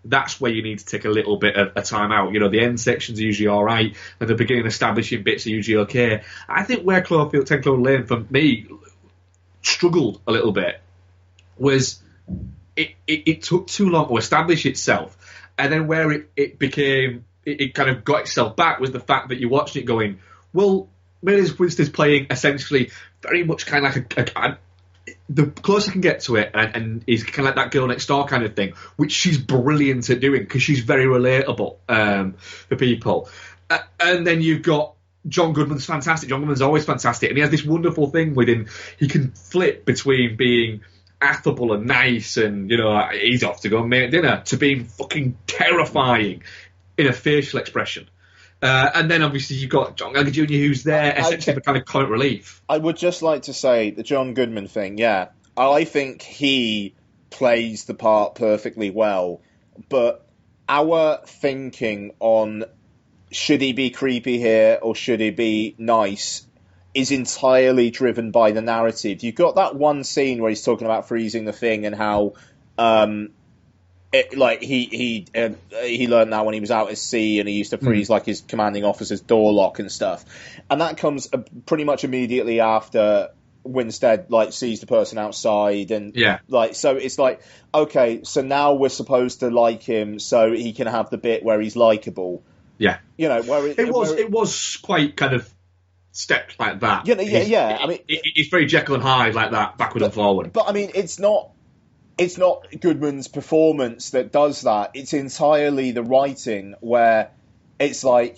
that's where you need to take a little bit of a time out. You know, the end sections are usually all right, and the beginning establishing bits are usually okay. I think where 10 Cloverfield Lane, for me, struggled a little bit was it took too long to establish itself. And then where it became, it kind of got itself back was the fact that you're watching it going, well, Mary Winstead's playing essentially very much kind of like the closer I can get to it, and is kind of like that girl next door kind of thing, which she's brilliant at doing because she's very relatable for people. And then you've got John Goodman's fantastic. John Goodman's always fantastic, and he has this wonderful thing with him. He can flip between being affable and nice, and he's off to go and make dinner, to being fucking terrifying in a facial expression. And then obviously you've got John Gallagher Jr. who's there essentially for kind of comic relief. I would just like to say the John Goodman thing. Yeah, I think he plays the part perfectly well, but our thinking on should he be creepy here or should he be nice is entirely driven by the narrative. You've got that one scene where he's talking about freezing the thing and how he learned that when he was out at sea and he used to freeze like his commanding officer's door lock and stuff, and that comes pretty much immediately after Winstead sees the person outside, and so it's like, okay, so now we're supposed to like him so he can have the bit where he's likable. Yeah, where it was quite kind of stepped like that. Yeah. I mean, it's very Jekyll and Hyde like that, backward and forward. But I mean, it's not Goodman's performance that does that. It's entirely the writing where it's like,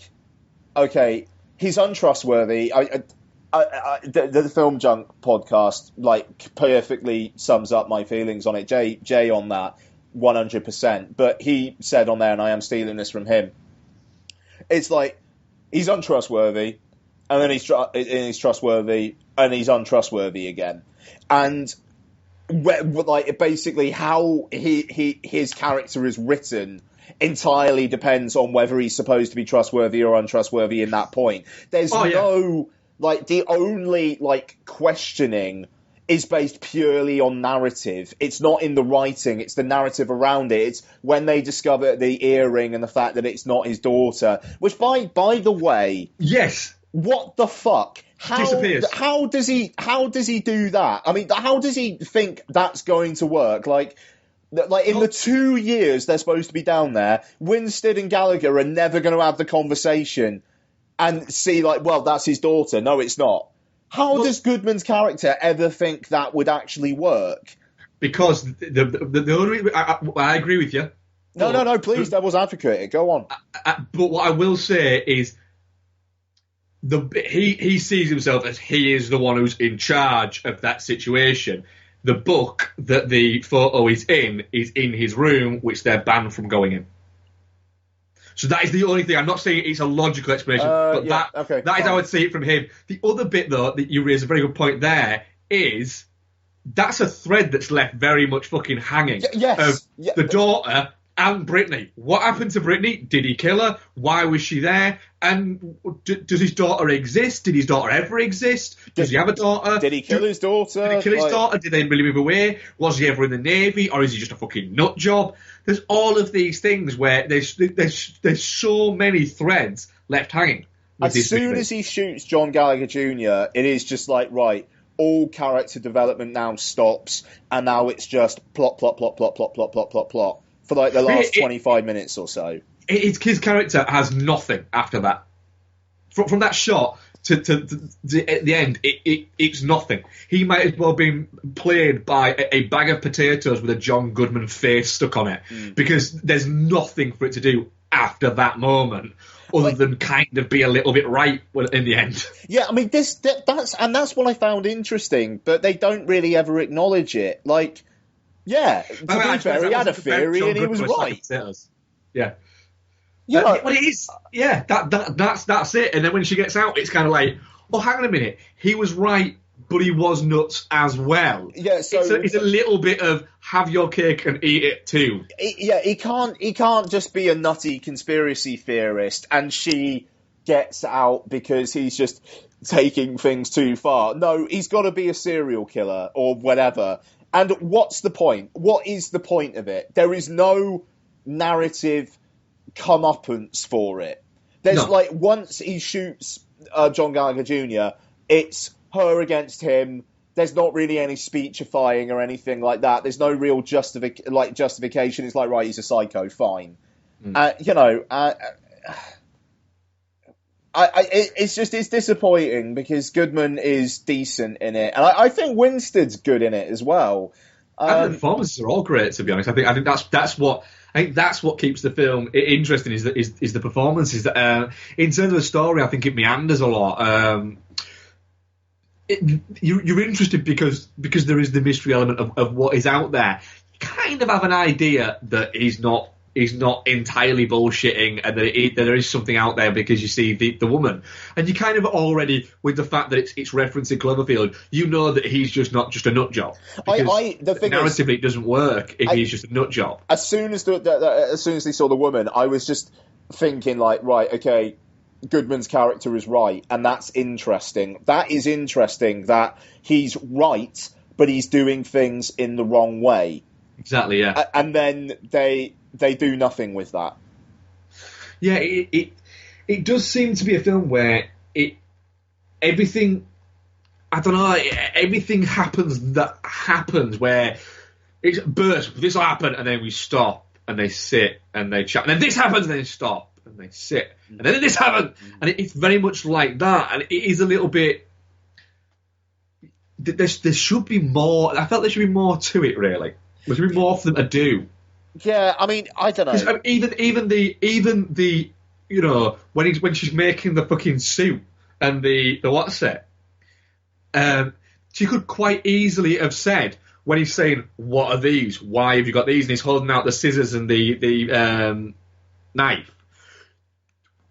okay, he's untrustworthy. The Film Junk podcast perfectly sums up my feelings on it. Jay on that 100%. But he said on there, and I am stealing this from him, it's like he's untrustworthy, and then he's trustworthy, and he's untrustworthy again, and basically how his character is written entirely depends on whether he's supposed to be trustworthy or untrustworthy in that point. There's the only questioning is based purely on narrative. It's not in the writing, it's the narrative around it. It's when they discover the earring and the fact that it's not his daughter, which by the way, yes, what the fuck? Disappears. How does he do that? I mean, how does he think that's going to work? The 2 years they're supposed to be down there, Winstead and Gallagher are never going to have the conversation and see that's his daughter. No, it's not. How does Goodman's character ever think that would actually work? Because the only I agree with you. No, please, devil's advocate it. Go on. But what I will say is, he sees himself as he is the one who's in charge of that situation. The book that the photo is in his room, which they're banned from going in. So that is the only thing. I'm not saying it's a logical explanation, but that is how I'd see it from him. The other bit, though, that you raise a very good point there, is that's a thread that's left very much fucking hanging. The daughter and Brittany. What happened to Brittany? Did he kill her? Why was she there? And does his daughter exist? Did his daughter ever exist? Does he have a daughter? Did he kill his daughter? Did he kill his daughter? Did they really move away? Was he ever in the Navy? Or is he just a fucking nut job? There's all of these things where there's so many threads left hanging. As soon as he shoots John Gallagher Jr., it is just all character development now stops, and now it's just plot for the last 25 minutes or so. His character has nothing after that. From that shot to the end, it's nothing. He might as well been played by a bag of potatoes with a John Goodman face stuck on it, because there's nothing for it to do after that moment, other than kind of be a little bit right in the end. Yeah, I mean, that's what I found interesting, but they don't really ever acknowledge it. To be fair, he had a theory and he was right. Yeah. But it is. Yeah, that's it. And then when she gets out, it's kind of like, oh, hang on a minute. He was right, but he was nuts as well. Yeah, so it's a little bit of have your cake and eat it too. He can't just be a nutty conspiracy theorist and she gets out because he's just taking things too far. No, he's got to be a serial killer or whatever. And what's the point? What is the point of it? There is no narrative comeuppance for it. There's once he shoots John Gallagher Jr., it's her against him. There's not really any speechifying or anything like that. There's no real justification. It's right, he's a psycho, fine. It's disappointing because Goodman is decent in it, and I think Winstead's good in it as well. I think the performances are all great, to be honest. I think that's what keeps the film interesting is the performances. In terms of the story, I think it meanders a lot. You're interested because there is the mystery element of what is out there. You kind of have an idea that he's not entirely bullshitting, and that there is something out there because you see the woman, and you kind of already, with the fact that it's referencing Cloverfield, you know that he's just not just a nut job. Narratively, it doesn't work if he's just a nut job. As soon as they saw the woman, I was just thinking like, right, okay, Goodman's character is right, and that's interesting. That is interesting that he's right, but he's doing things in the wrong way. Exactly, yeah. And then they do nothing with that. Yeah, it does seem to be a film where everything happens where it's burst, this will happen, and then we stop, and they sit, and they chat, and then this happens, and then they stop, and they sit, and then this happens, and it's very much like that, and it is a little bit... There should be more... I felt there should be more to it, really. There should be more for them to do. Yeah, I mean, I don't know. Even the you know, when she's making the fucking suit and the what's it, she could quite easily have said, when he's saying, "What are these? Why have you got these?" and he's holding out the scissors and the knife.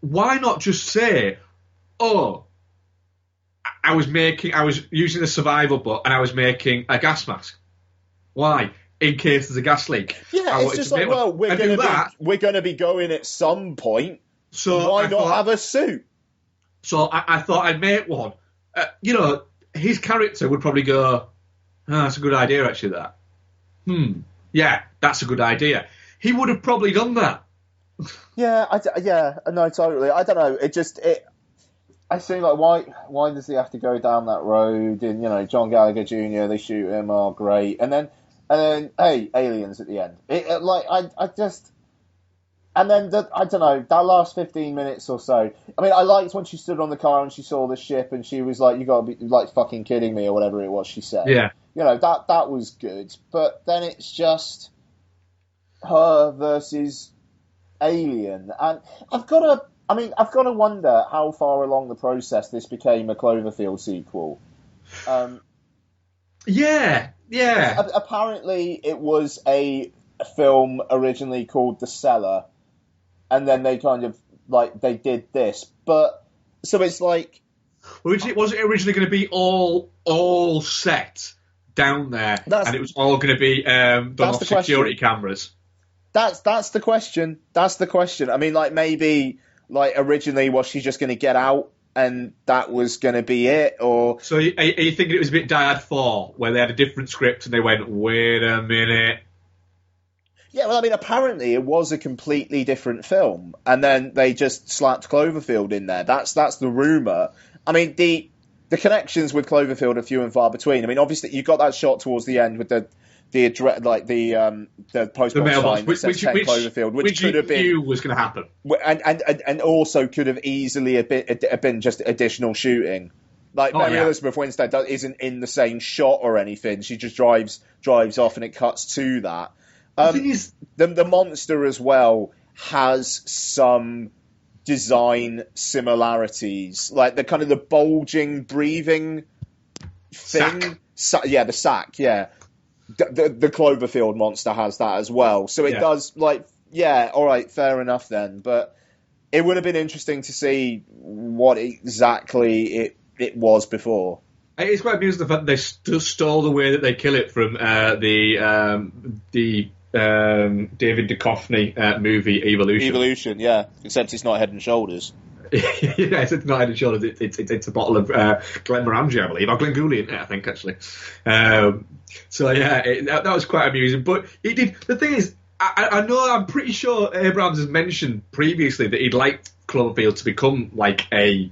Why not just say, "Oh, I was using a survival book and I was making a gas mask." Why? In case there's a gas leak. Yeah, it's just like, well, we're going to be going at some point, so why not have a suit? So I thought I'd make one. You know, his character would probably go, "Oh, that's a good idea, actually, that. Yeah, that's a good idea." He would have probably done that. Yeah, no, totally. I don't know. I seem like, why does he have to go down that road? And, you know, John Gallagher Jr., they shoot him, oh, great. And then, hey, aliens at the end. And then, I don't know, that last 15 minutes or so. I mean, I liked when she stood on the car and she saw the ship and she was like, "You gotta be, like, fucking kidding me," or whatever it was she said. Yeah. You know, that was good. But then it's just her versus Alien. And I've got to wonder how far along the process this became a Cloverfield sequel. Yeah. Apparently, it was a film originally called The Cellar, and then they kind of, like, they did this. But, so it's like... Was it originally going to be all set down there, and it was all going to be done off security cameras? That's the question. That's the question. I mean, like, maybe, like, originally was she just going to get out and that was going to be it, or... So are you thinking it was a bit Die Hard 4, where they had a different script and they went, "Wait a minute"? Yeah, well, I mean, apparently it was a completely different film, and then they just slapped Cloverfield in there. That's the rumour. I mean, the connections with Cloverfield are few and far between. I mean, obviously, you got that shot towards the end with the postbox sign that says 10 Cloverfield, which could have been was going to happen, and also could have easily have been just additional shooting. Like, Mary Elizabeth Winstead isn't in the same shot or anything. She just drives off, and it cuts to that. The thing is, the monster as well has some design similarities, like the kind of the bulging breathing thing. The sack. Yeah. The Cloverfield monster has that as well. So it does, like, yeah, all right, fair enough then. But it would have been interesting to see what exactly it was before. It's quite amusing the fact they stole the way that they kill it from the David Duchovny movie Evolution. Evolution, yeah. Except it's not Head and Shoulders. Yes, it's not Head and Shoulders. It's a bottle of Glenmorangie, I believe, or Glengullion, I think, actually. So yeah, that was quite amusing. But it did. The thing is, I'm pretty sure Abrams has mentioned previously that he'd like Cloverfield to become like a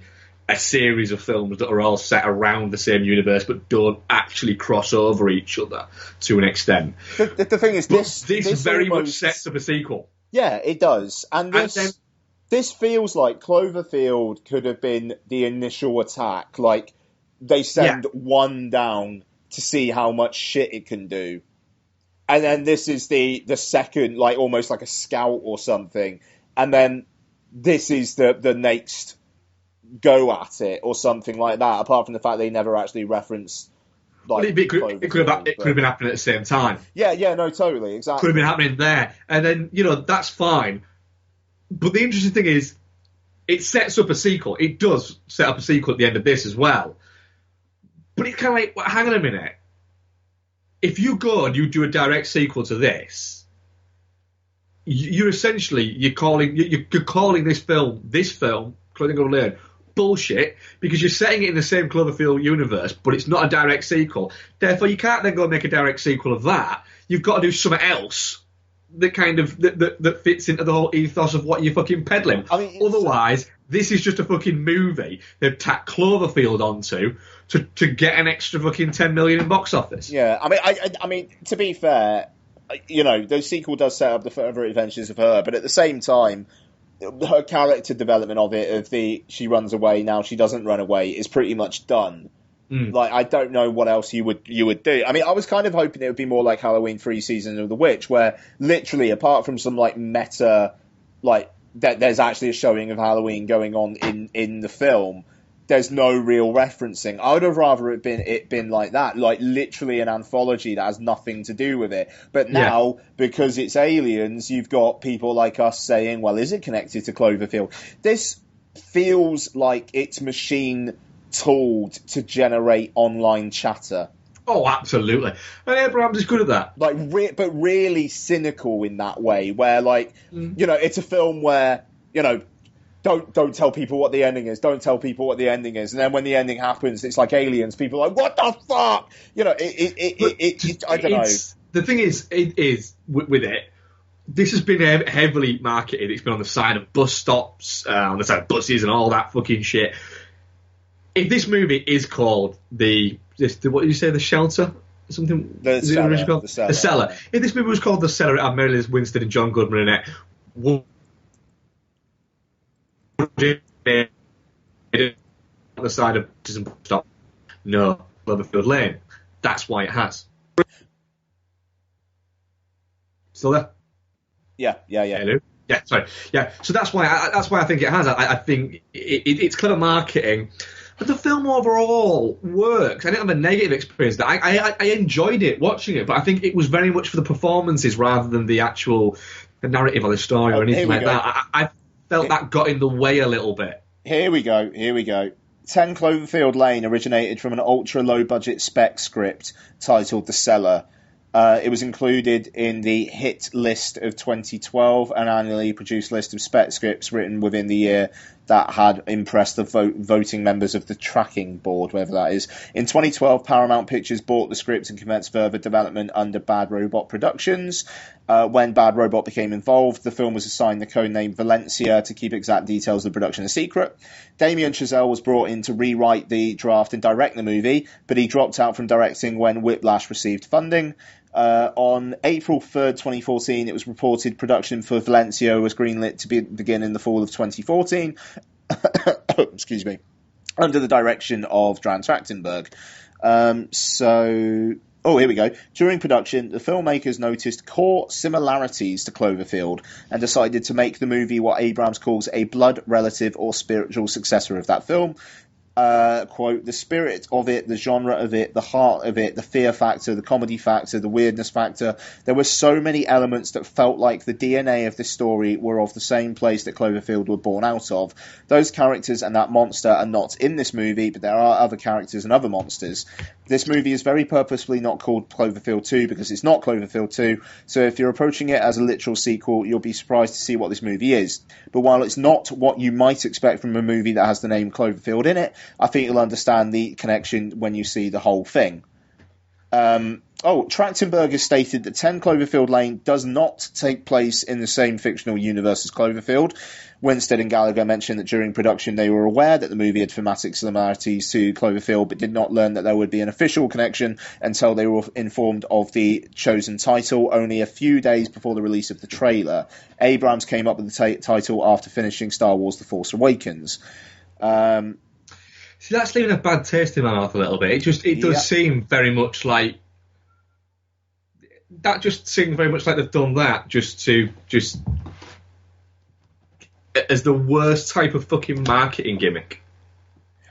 series of films that are all set around the same universe but don't actually cross over each other to an extent. The thing is, this very much sets up a sequel. Yeah, it does. And this... This feels like Cloverfield could have been the initial attack. Like, they send one down to see how much shit it can do. And then this is the second, like, almost like a scout or something. And then this is the next go at it or something like that, apart from the fact they never actually reference... Like, it could have been happening at the same time. Yeah, no, totally, exactly. Could have been happening there. And then, you know, that's fine. But the interesting thing is, it sets up a sequel. It does set up a sequel at the end of this as well. But it's kind of like, well, hang on a minute. If you go and you do a direct sequel to this, you're essentially calling this film, Cloverfield Lane, bullshit, because you're setting it in the same Cloverfield universe, but it's not a direct sequel. Therefore, you can't then go and make a direct sequel of that. You've got to do something else that kind of that fits into the whole ethos of what you're fucking peddling. I mean, otherwise, this is just a fucking movie they've tacked Cloverfield onto to get an extra fucking 10 million in box office. Yeah, I mean, to be fair, you know, the sequel does set up the further adventures of her, but at the same time, her character development of it, she runs away, now she doesn't run away, is pretty much done. Like, I don't know what else you would do. I mean, I was kind of hoping it would be more like Halloween 3 Season of the Witch, where literally, apart from some, like, meta, like, there's actually a showing of Halloween going on in the film, there's no real referencing. I would have rather it been like that, like literally an anthology that has nothing to do with it. But now, because it's aliens, you've got people like us saying, well, is it connected to Cloverfield? This feels like it's machine tooled to generate online chatter. Oh, absolutely. And Abrams is good at that. Like, but really cynical in that way, where, like, you know, it's a film where, you know, don't tell people what the ending is. Don't tell people what the ending is. And then when the ending happens, it's like aliens. People are like, what the fuck? You know, I don't know. The thing is with it, this has been heavily marketed. It's been on the side of bus stops, on the side of buses and all that fucking shit. If this movie is called what did you say, The Shelter? Something? The Cellar. If this movie was called The Cellar, it had Mary Elizabeth Winstead and John Goodman in it, would it on the side of stop? No, Cloverfield Lane. That's why it has. Still there? Yeah. Hello? Yeah, sorry. Yeah, so that's why I think it has. I think it's clever marketing. But the film overall works. I didn't have a negative experience. I enjoyed it, watching it, but I think it was very much for the performances rather than the narrative of the story or anything like that. I felt that got in the way a little bit. Here we go. 10 Cloverfield Lane originated from an ultra-low-budget spec script titled The Cellar. It was included in the hit list of 2012, an annually produced list of spec scripts written within the year that had impressed the voting members of the tracking board, whatever that is. In 2012, Paramount Pictures bought the script and commenced further development under Bad Robot Productions. When Bad Robot became involved, the film was assigned the codename Valencia to keep exact details of the production a secret. Damien Chazelle was brought in to rewrite the draft and direct the movie, but he dropped out from directing when Whiplash received funding. On April 3rd, 2014, it was reported production for Valencia was greenlit to begin in the fall of 2014. Excuse me. Under the direction of Dran Trachtenberg. Here we go. During production, the filmmakers noticed core similarities to Cloverfield and decided to make the movie what Abrams calls a blood relative or spiritual successor of that film. Quote, the spirit of it, the genre of it, the heart of it, the fear factor, the comedy factor, the weirdness factor. There were so many elements that felt like the DNA of this story were of the same place that Cloverfield were born out of. Those characters and that monster are not in this movie, but there are other characters and other monsters. This movie is very purposefully not called Cloverfield 2 because it's not Cloverfield 2, so if you're approaching it as a literal sequel, you'll be surprised to see what this movie is. But while it's not what you might expect from a movie that has the name Cloverfield in it, I think you'll understand the connection when you see the whole thing. Trachtenberg has stated that 10 Cloverfield Lane does not take place in the same fictional universe as Cloverfield. Winstead and Gallagher mentioned that during production they were aware that the movie had thematic similarities to Cloverfield, but did not learn that there would be an official connection until they were informed of the chosen title only a few days before the release of the trailer. Abrams came up with the title after finishing Star Wars The Force Awakens. See, that's leaving a bad taste in my mouth a little bit. It does seem very much like... That just seems very much like they've done that just as the worst type of fucking marketing gimmick.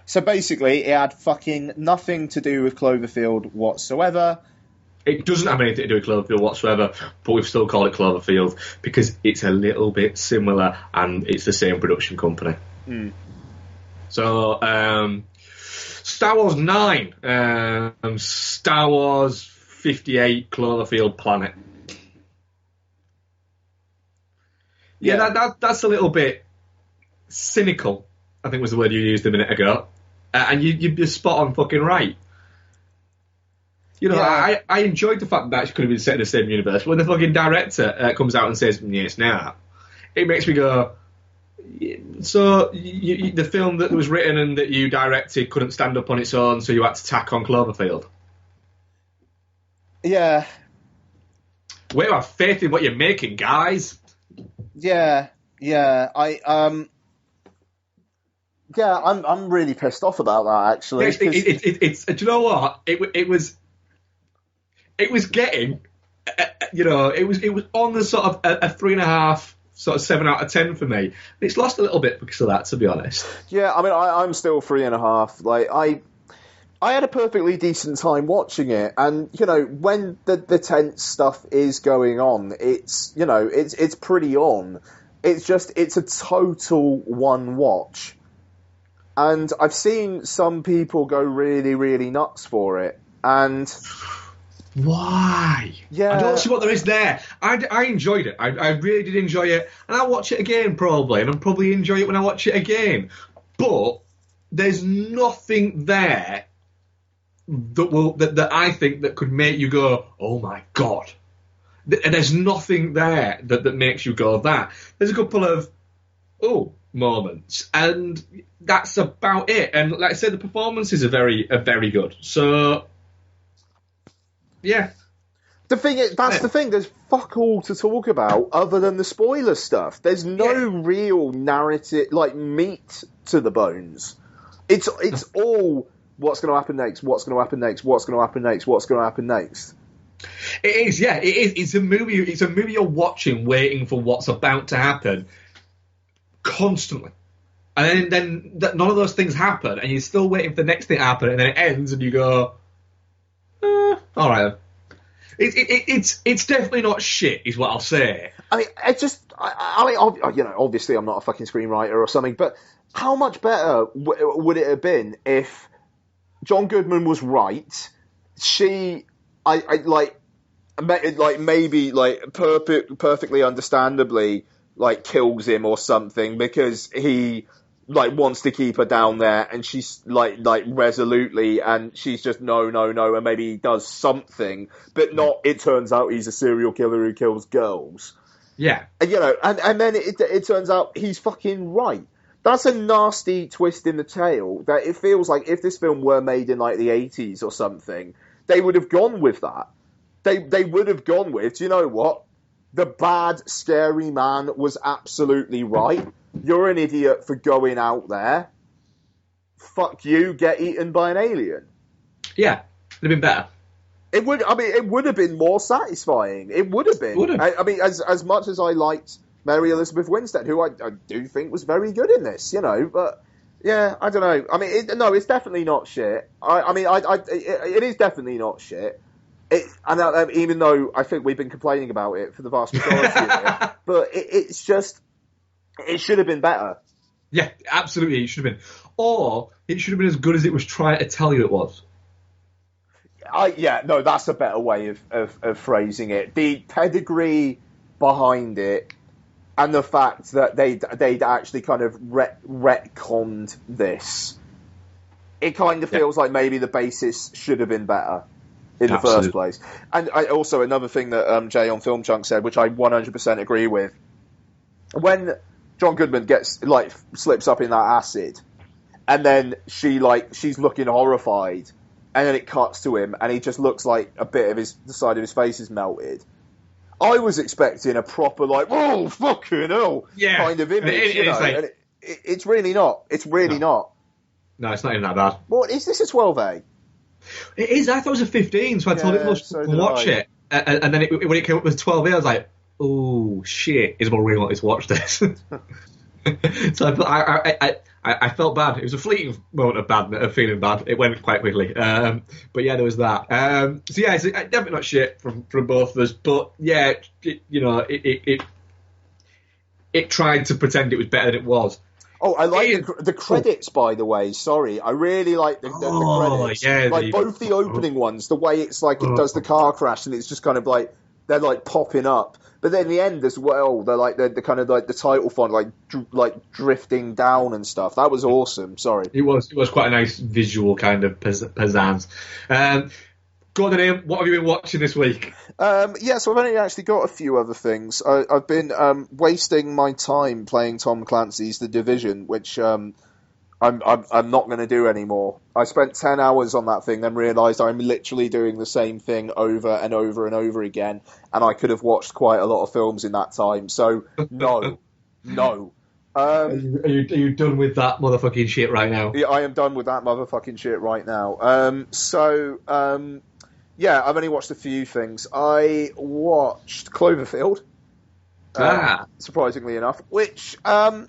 So basically, it had fucking nothing to do with Cloverfield whatsoever. It doesn't have anything to do with Cloverfield whatsoever, but we've still called it Cloverfield because it's a little bit similar and it's the same production company. Mm. So, Star Wars 9, Star Wars 58, Cloverfield Planet. Yeah, that's a little bit cynical, I think was the word you used a minute ago. And you're spot on fucking right. You know, I enjoyed the fact that it could have been set in the same universe. When the fucking director comes out and says, yeah, it's not, it makes me go, so the film that was written and that you directed couldn't stand up on its own, so you had to tack on Cloverfield? Yeah. We have faith in what you're making, guys. Yeah. I'm really pissed off about that, actually. It's do you know what? It was getting, it was on the sort of a 3.5, sort of 7 out of 10 for me. It's lost a little bit because of that, to be honest. Yeah, I mean, I'm still 3.5. Like, I had a perfectly decent time watching it, and when the tense stuff is going on, it's pretty on. It's a total one watch, and I've seen some people go really, really nuts for it, and why? Yeah, I don't see what there is there. I enjoyed it. I really did enjoy it, and I'll watch it again probably, and I'll probably enjoy it when I watch it again. But there's nothing there that I think that could make you go, oh my god. There's nothing there that makes you go that. There's a couple of moments, and that's about it. And like I said, the performances are very good. So yeah. The thing is, the thing. There's fuck all to talk about other than the spoiler stuff. There's no real narrative, like meat to the bones. It's all what's going to happen next. What's going to happen next? What's going to happen next? What's going to happen next? It is, yeah. It is. It's a movie. It's a movie you're watching, waiting for what's about to happen, constantly. And then none of those things happen, and you're still waiting for the next thing to happen, and then it ends, and you go, all right. Then. It's definitely not shit, is what I'll say. I mean, obviously I'm not a fucking screenwriter or something, but how much better would it have been if John Goodman was right? Maybe perfectly understandably kills him or something because he wants to keep her down there, and she's resolutely, and she's just no, and maybe he does something, but not. It turns out he's a serial killer who kills girls. Yeah, and then it turns out he's fucking right. That's a nasty twist in the tale. That it feels like if this film were made in the 80s or something, they would have gone with that. They would have gone with, do you know what? The bad, scary man was absolutely right. You're an idiot for going out there. Fuck you, get eaten by an alien. Yeah, it'd have been better. It would have been more satisfying. It would have been. I mean, as much as I liked Mary Elizabeth Winstead, who I do think was very good in this, but yeah, I don't know. I mean, it's definitely not shit. It is definitely not shit. Even though I think we've been complaining about it for the vast majority of it, but it's just, it should have been better. Yeah, absolutely, it should have been. Or it should have been as good as it was trying to tell you it was. That's a better way of phrasing it. The pedigree behind it, and the fact that they'd actually kind of retconned this, it kind of feels like maybe the basis should have been better. in the Absolutely. first place. And also another thing that Jay on Film Chunk said, which I 100% agree with, when John Goodman slips up in that acid, and then she's looking horrified, and then it cuts to him, and he just looks like a bit of the side of his face is melted. I was expecting a proper oh fucking hell kind of image, and it's really not. It's really not. No, it's not even that bad. What is this, a 12A? It is. I thought it was a 15, so I told him to watch it, and then when it came up with 12A, I was like, oh shit, Isabel really wanted to watch this. So I felt bad. It was a fleeting moment of feeling bad. It went quite quickly. But yeah, there was that. So yeah, it's definitely not shit from both of us. But yeah, it tried to pretend it was better than it was. Oh, I like the credits, by the way. Sorry, I really like the credits. Yeah, both the opening ones, the way it's it does the car crash, and it's just kind of they're popping up. But then the end as well, they're the kind of the title font drifting down and stuff. That was awesome. Sorry, it was quite a nice visual kind of pizzazz. Gordon, Ian, what have you been watching this week? So I've only actually got a few other things. I've been wasting my time playing Tom Clancy's The Division, which I'm not going to do anymore. I spent 10 hours on that thing, then realised I'm literally doing the same thing over and over and over again, and I could have watched quite a lot of films in that time. So no. Are you done with that motherfucking shit right now? Yeah, I am done with that motherfucking shit right now. Yeah, I've only watched a few things. I watched Cloverfield, surprisingly enough, which I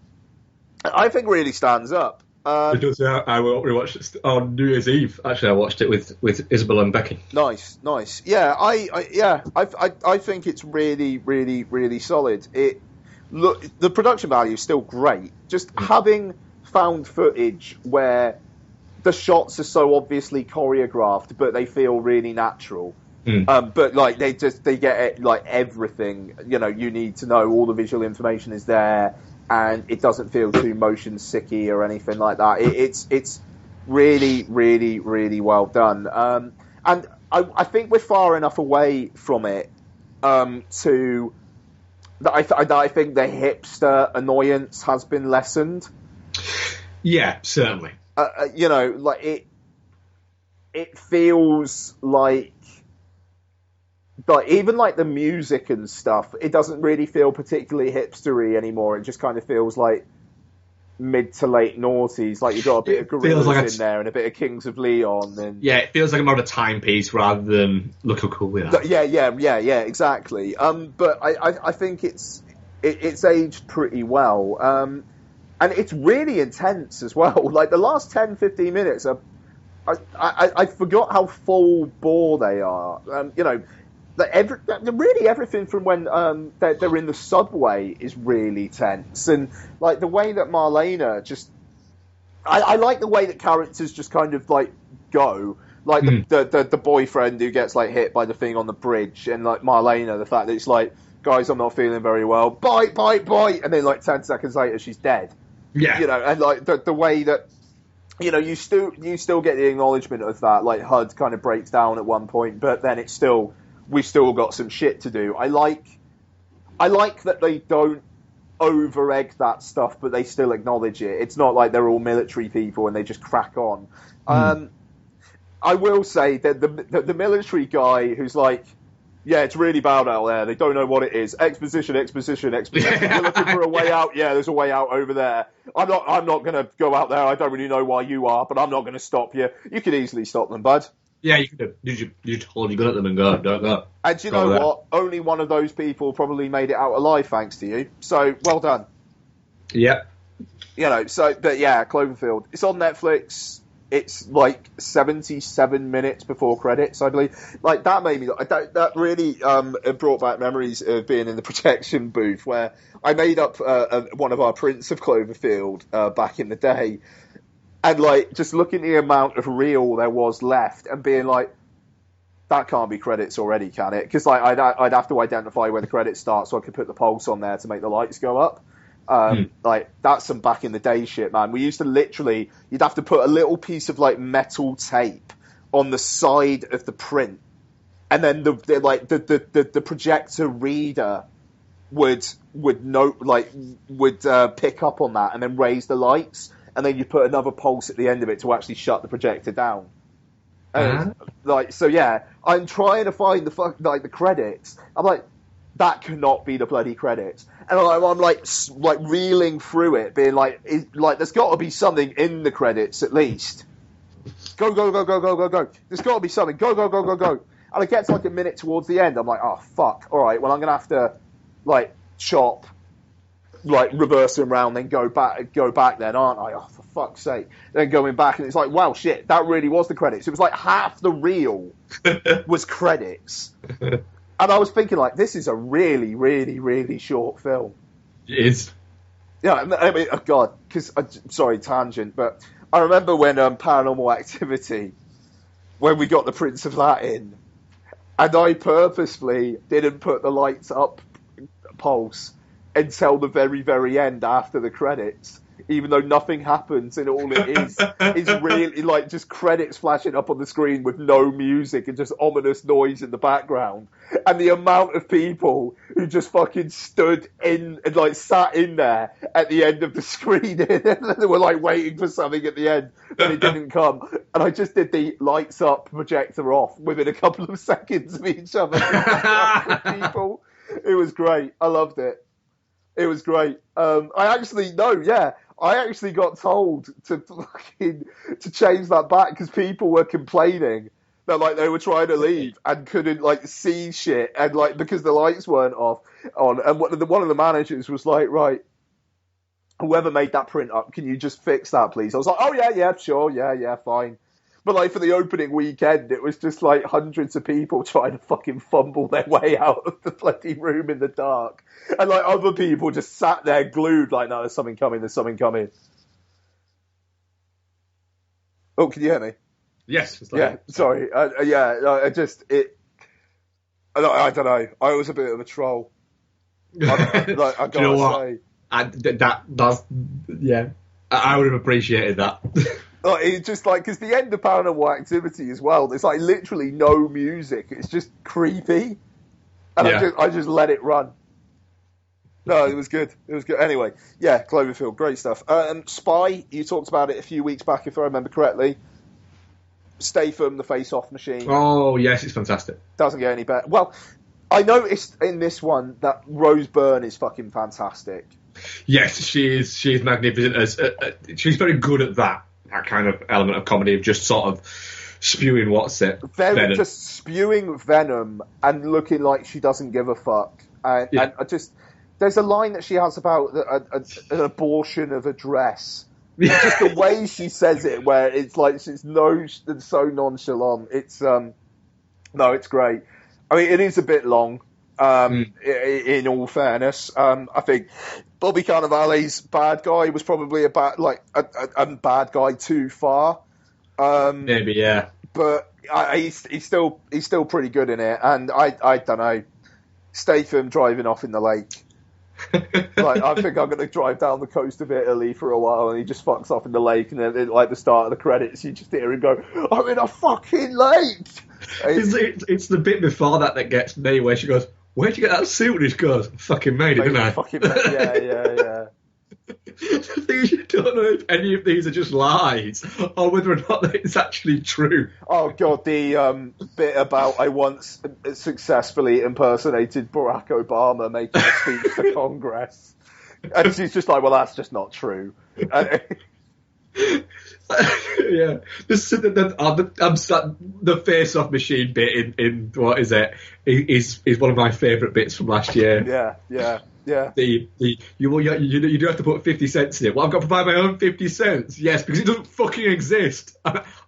think really stands up. It does. I watched it on New Year's Eve. Actually, I watched it with Isabel and Becky. Nice. Yeah, I think it's really, really, really solid. The production value is still great. Just having found footage where the shots are so obviously choreographed, but they feel really natural. But they get it, everything. You need to know, all the visual information is there, and it doesn't feel too motion sicky or anything like that. It's really, really, really well done. And I think we're far enough away from it to that I think the hipster annoyance has been lessened. Yeah, certainly. It feels like even the music and stuff, it doesn't really feel particularly hipstery anymore. It just kind of feels like mid to late noughties. You've got a bit of Gorillaz in there and a bit of Kings of Leon. And yeah, it feels like more of a timepiece rather than look how cool we are. Yeah, exactly. But I think it's aged pretty well. And it's really intense as well. The last 10, 15 minutes I forgot how full bore they are. Really everything from when they're in the subway is really tense. And the way that Marlena just... I like the way that characters just kind of go. The boyfriend who gets hit by the thing on the bridge, and Marlena, the fact that it's guys, I'm not feeling very well. Bite, and then 10 seconds later she's dead. Yeah, and the way that you still get the acknowledgement of that. HUD kind of breaks down at one point, but then we've still got some shit to do. I like that they don't over egg that stuff, but they still acknowledge it. It's not like they're all military people and they just crack on. I will say that the military guy who's yeah, it's really bad out there. They don't know what it is. Exposition. You're looking for a way out. Yeah, there's a way out over there. I'm not going to go out there. I don't really know why you are, but I'm not going to stop you. You could easily stop them, bud. Yeah, you could. You just hold your gun at them and go, don't go. And do you know what? Only one of those people probably made it out alive thanks to you. So, well done. Yep. But yeah, Cloverfield. It's on Netflix. It's 77 minutes before credits, I believe. That made me... That really brought back memories of being in the projection booth, where I made up one of our prints of Cloverfield back in the day, and just looking at the amount of reel there was left and being that can't be credits already, can it? Because I'd have to identify where the credits start so I could put the pulse on there to make the lights go up. That's some back in the day shit, man. We used to you'd have to put a little piece of metal tape on the side of the print and then the projector reader would pick up on that and then raise the lights, and then you put another pulse at the end of it to actually shut the projector down. I'm trying to find the credits. I'm like, that cannot be the bloody credits. And I'm like reeling through it, being like, there's got to be something in the credits at least. Go. There's got to be something. Go. And I get to like a minute towards the end. I'm like, oh fuck. All right. Well, I'm gonna have to chop, reverse them around, then go back then, aren't I? Oh, for fuck's sake. Then going back, and it's like, wow, shit, that really was the credits. It was like half the reel was credits. And I was thinking, this is a really, really, really short film. It is. Yeah, I mean, oh God, because, sorry, tangent, but I remember when Paranormal Activity, when we got the Prince of that in, and I purposefully didn't put the lights up pulse until the very, very end after the credits, even though nothing happens, and all it is really just credits flashing up on the screen with no music and just ominous noise in the background. And the amount of people who just fucking stood in and sat in there at the end of the screen and they were waiting for something at the end, and it didn't come. And I just did the lights up, projector off within a couple of seconds of each other. People. It was great. I loved it. It was great. I actually got told to change that back because people were complaining that they were trying to leave and couldn't see shit, and because the lights weren't on. And one of the managers was like, right, whoever made that print up, can you just fix that, please? I was like, oh yeah, sure, yeah, fine. But for the opening weekend, it was just hundreds of people trying to fucking fumble their way out of the bloody room in the dark. And other people just sat there glued no, there's something coming. Oh, can you hear me? Yes. Yeah, sorry. I don't know. I was a bit of a troll. I Do you know what? I would have appreciated that. It's just because the end of Paranormal Activity as well, there's literally no music. It's just creepy. And I just let it run. No, it was good. Anyway, yeah, Cloverfield, great stuff. Spy, you talked about it a few weeks back, if I remember correctly. Statham, the face-off machine. Oh, yes, it's fantastic. Doesn't get any better. Well, I noticed in this one that Rose Byrne is fucking fantastic. Yes, she is magnificent. She's very good at that kind of element of comedy, of just sort of spewing venom. Just spewing venom and looking like she doesn't give a fuck. And there's a line that she has about an abortion of a dress. Just the way she says it, where it's it's so nonchalant. It's it's great. I mean, it is a bit long. In all fairness, I think Bobby Cannavale's bad guy was probably a bad guy too far. Maybe, yeah. But he's still pretty good in it, and I don't know. Statham driving off in the lake. I think I'm going to drive down the coast of Italy for a while, and he just fucks off in the lake, and then at the start of the credits, you just hear him go, "I'm in a fucking lake." It's the bit before that gets me, where she goes, "Where'd you get that suit?" And he goes, "I fucking made it, didn't I?" Yeah. The thing is, you don't know if any of these are just lies or whether or not it's actually true. Oh God, the bit about I once successfully impersonated Barack Obama making a speech to Congress, and she's just like, "Well, that's just not true." Yeah, the face-off machine bit in what is it is one of my favourite bits from last year. Yeah. You do have to put 50 cents in it. Well, I've got to provide my own 50 cents. Yes, because it doesn't fucking exist.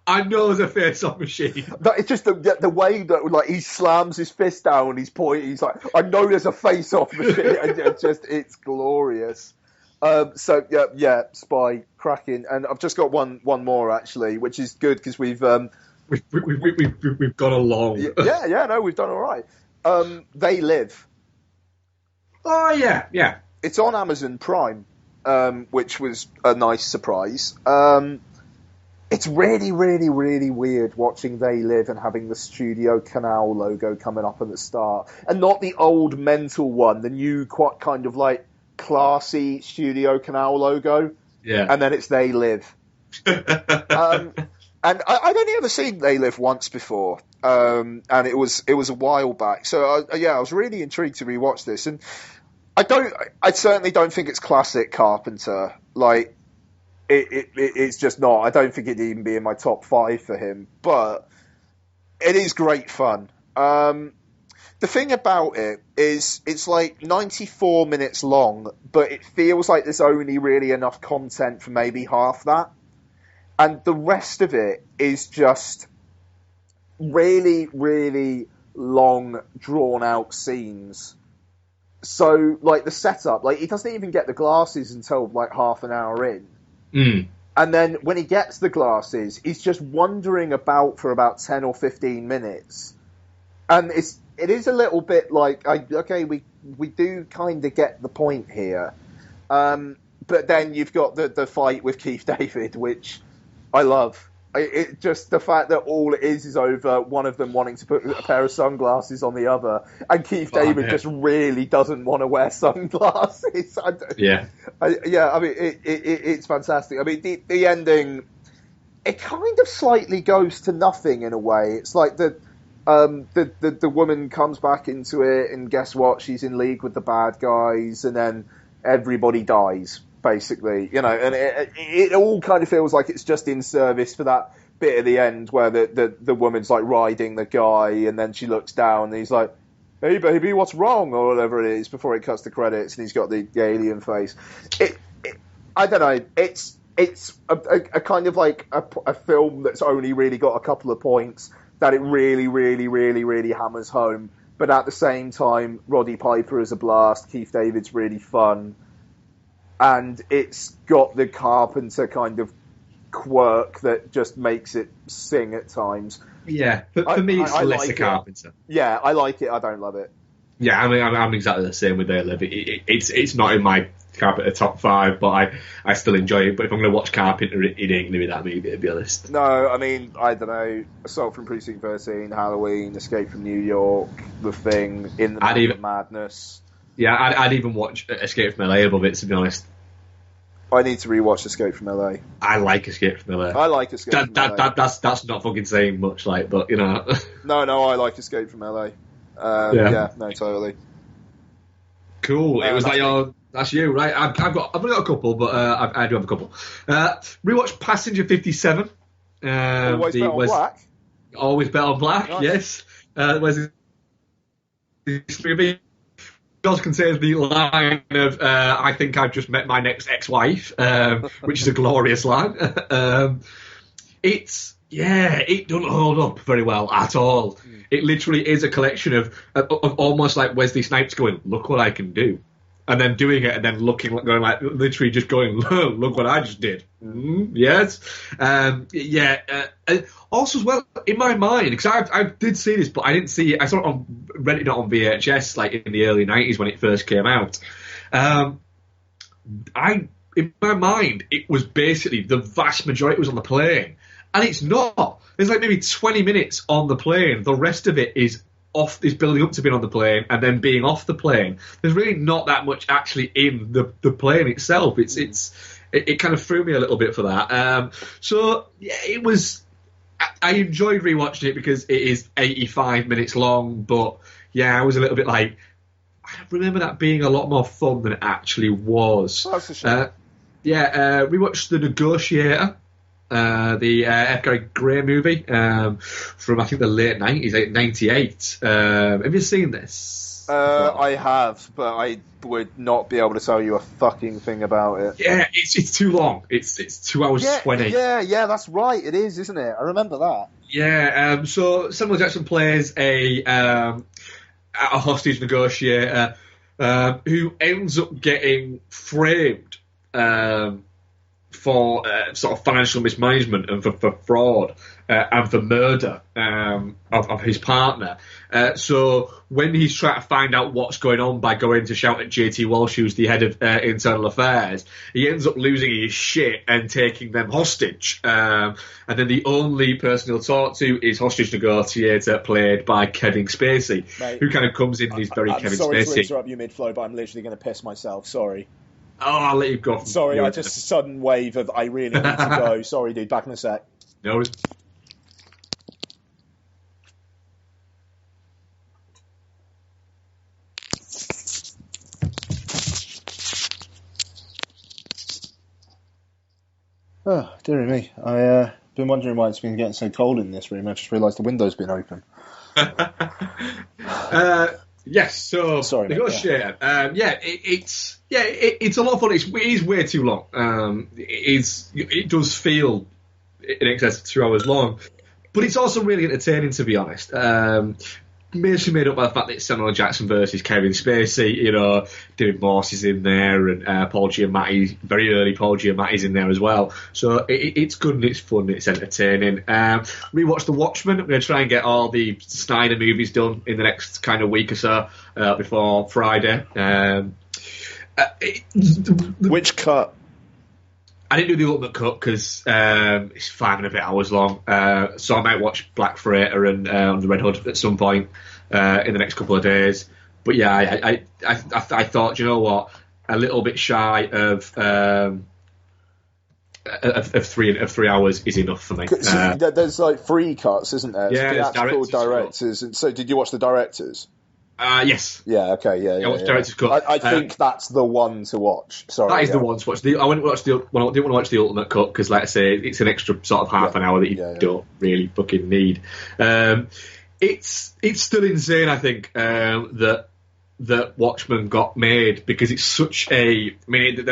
I know there's a face-off machine. It's just the way that he slams his fist down. He's pointing. He's like, I know there's a face-off machine. And it's glorious. Spy, cracking. And I've just got one more actually, which is good because we've gone along. No, we've done all right. They Live. Oh yeah. It's on Amazon Prime, which was a nice surprise. it's really, really, really weird watching They Live and having the Studio Canal logo coming up at the start, and not the old mental one, the new, quite kind of like classy Studio Canal logo. Yeah. And then it's They Live. And I'd only ever seen They Live once before, and it was a while back. So I was really intrigued to rewatch this, and I certainly don't think it's classic Carpenter. Like, it's just not. I don't think it'd even be in my top 5 for him, but it is great fun. The thing about it is it's like 94 minutes long, but it feels like there's only really enough content for maybe half that. And the rest of it is just really, really long, drawn-out scenes. So, like, the setup, like, he doesn't even get the glasses until, like, half an hour in. Mm. And then when he gets the glasses, he's just wandering about for about 10 or 15 minutes. And it is a little bit like, we do kind of get the point here. But then you've got the fight with Keith David, which I love. It just the fact that all it is over one of them wanting to put a pair of sunglasses on the other, and Keith David just really doesn't want to wear sunglasses. I mean, it's fantastic. I mean, the ending, it kind of slightly goes to nothing in a way. It's like the woman comes back into it, and guess what? She's in league with the bad guys, and then everybody dies. Basically, you know, and it all kind of feels like it's just in service for that bit at the end where the woman's like riding the guy, and then she looks down and he's like, "Hey baby, what's wrong?" or whatever it is before it cuts the credits, and he's got the alien face. I don't know. It's a kind of like a film that's only really got a couple of points that it really, really, really, really hammers home. But at the same time, Roddy Piper is a blast. Keith David's really fun. And it's got the Carpenter kind of quirk that just makes it sing at times. Yeah, but for me, it's less a Carpenter. Yeah, I like it. I don't love it. Yeah, I mean, I'm exactly the same with They Live. It's not in my Carpenter top 5, but I still enjoy it. But if I'm going to watch Carpenter, it ain't going to be that movie, to be honest. No, I mean, I don't know. Assault from Precinct 13, Halloween, Escape from New York, The Thing, In the Mouth of Madness. Yeah, I'd even watch Escape from LA above it, to be honest. I need to rewatch Escape from LA. I like Escape from LA. I like Escape from LA. That's not fucking saying much, like, but, you know. No, I like Escape from LA. Yeah, no, totally. Cool. It was like that's you, right? I've only got a couple, but I do have a couple. Rewatch Passenger 57. Always Bet on Black. Always Bet on Black. Nice. Yes. Where's the Josh contains the line of I think I've just met my next ex-wife, which is a glorious line. It doesn't hold up very well at all. It literally is a collection of almost like Wesley Snipes going, "Look what I can do," and then doing it, and then going like literally just going, "Look what I just did." Yes. Also as well, in my mind, because I did see this, but I didn't see it. I saw it rented it on VHS like in the early 90s when it first came out. In my mind, it was basically the vast majority was on the plane. And it's not. There's like maybe 20 minutes on the plane. The rest of it is building up to being on the plane and then being off the plane. There's really not that much actually in the plane itself. It kind of threw me a little bit for that. So yeah, it was. I enjoyed rewatching it because it is 85 minutes long. But yeah, I was a little bit like, I remember that being a lot more fun than it actually was. Oh, that's a shame. Rewatched The Negotiator. The F. Gary Gray movie from I think the late 90s, 98. Have you seen this? I have, but I would not be able to tell you a fucking thing about it. Yeah, it's too long. It's 2 hours 20. Yeah, that's right. It is, isn't it? I remember that. Yeah. So Samuel Jackson plays a hostage negotiator who ends up getting framed. for sort of financial mismanagement and for fraud and for murder of his partner. So when he's trying to find out what's going on by going to shout at JT Walsh, who's the head of internal affairs, he ends up losing his shit and taking them hostage. And then the only person he'll talk to is hostage negotiator, played by Kevin Spacey, Mate, who kind of comes in and he's very Kevin sorry Spacey. Sorry to interrupt you mid-flow, but I'm literally going to piss myself. Sorry. Oh, I'll let you go. Sorry, I just sudden wave of I really need to go. Sorry, dude. Back in a sec. No worries. Oh, dearie me. I've been wondering why it's been getting so cold in this room. I just realised the window's been open. Yes, so Sorry, Negotiator. It's a lot of fun. It is way too long. It does feel in excess of 2 hours long, but it's also really entertaining, to be honest. Mostly made up by the fact that it's Samuel L. Jackson versus Kevin Spacey. You know, David Morse is in there, and Paul Giamatti, very early Paul Giamatti's in there as well. So it's good and it's fun, it's entertaining. Rewatch The Watchmen. I'm going to try and get all the Snyder movies done in the next kind of week or so before Friday. Which cut? I didn't do the ultimate cut because it's 5 and a bit hours long. So I might watch Black Freighter and The Red Hood at some point in the next couple of days. But yeah, I thought, you know what, a little bit shy of 3 hours is enough for me. So there's like 3 cuts, isn't there? Yeah, there's theatrical directors. And so did you watch the directors? Yes. Yeah, okay, yeah. I watched Director's Cut. I think that's the one to watch. Sorry. That is the one to watch. I didn't want to watch the Ultimate Cut because, like I say, it's an extra sort of half an hour that you don't really fucking need. It's still insane, I think, that Watchmen got made because it's such a... I mean,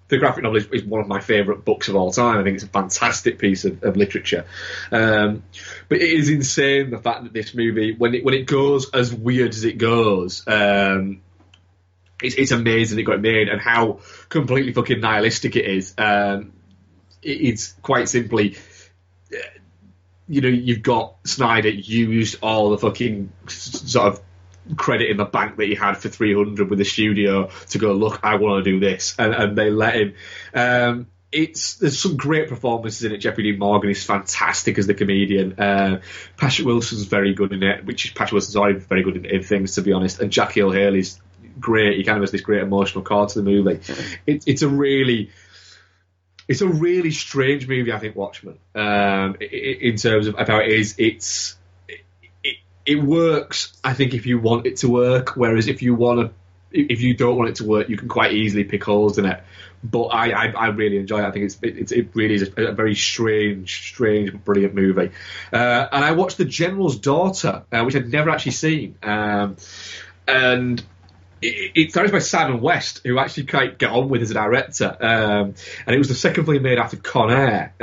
the graphic novel is one of my favourite books of all time. I think it's a fantastic piece of literature. But it is insane, the fact that this movie, when it goes as weird as it goes, it's amazing it got made and how completely fucking nihilistic it is. It's quite simply... You know, you've got Snyder used all the fucking sort of credit in the bank that he had for 300 with the studio to go, look, I want to do this, and they let him. There's some great performances in it. Jeffrey Dean Morgan is fantastic as the comedian. Patrick Wilson's very good in it, Patrick Wilson's already very good in things, to be honest. And Jackie Earle Haley's great. He kind of has this great emotional core to the movie. It's a really strange movie, I think, Watchmen. In terms of how it is, it works, I think, if you want it to work. Whereas if you don't want it to work, you can quite easily pick holes in it. But I really enjoy it. I think it really is a very strange, brilliant movie. And I watched The General's Daughter, which I'd never actually seen. And it's directed by Simon West, who actually quite get on with as a director. And it was the second film he made after Con Air.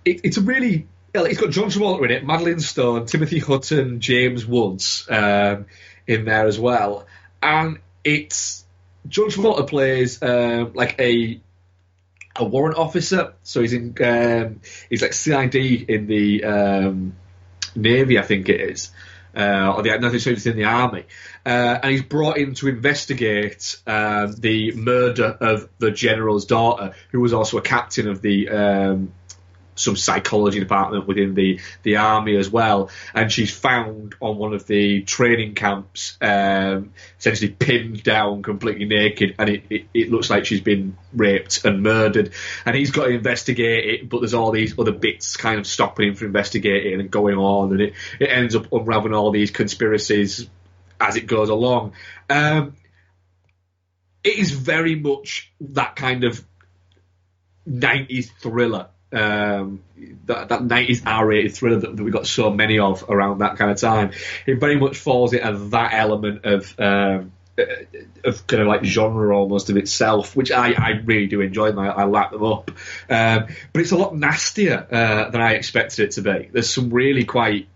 It's a really... It's got John Travolta in it, Madeline Stone, Timothy Hutton, James Woods in there as well. And it's... John Travolta plays like a warrant officer. So he's like CID in the Navy, I think it is. Or he's in the Army. And he's brought in to investigate the murder of the general's daughter, who was also a captain of the... some psychology department within the army as well, and she's found on one of the training camps, essentially pinned down completely naked, and it looks like she's been raped and murdered, and he's got to investigate it, but there's all these other bits kind of stopping him from investigating and going on, and it ends up unraveling all these conspiracies as it goes along. It is very much that kind of 90s thriller. That 90s R-rated thriller that we got so many of around that kind of time. It very much falls into that element of kind of like genre almost of itself, which I really do enjoy them. I lap them up, but it's a lot nastier than I expected it to be. There's some really quite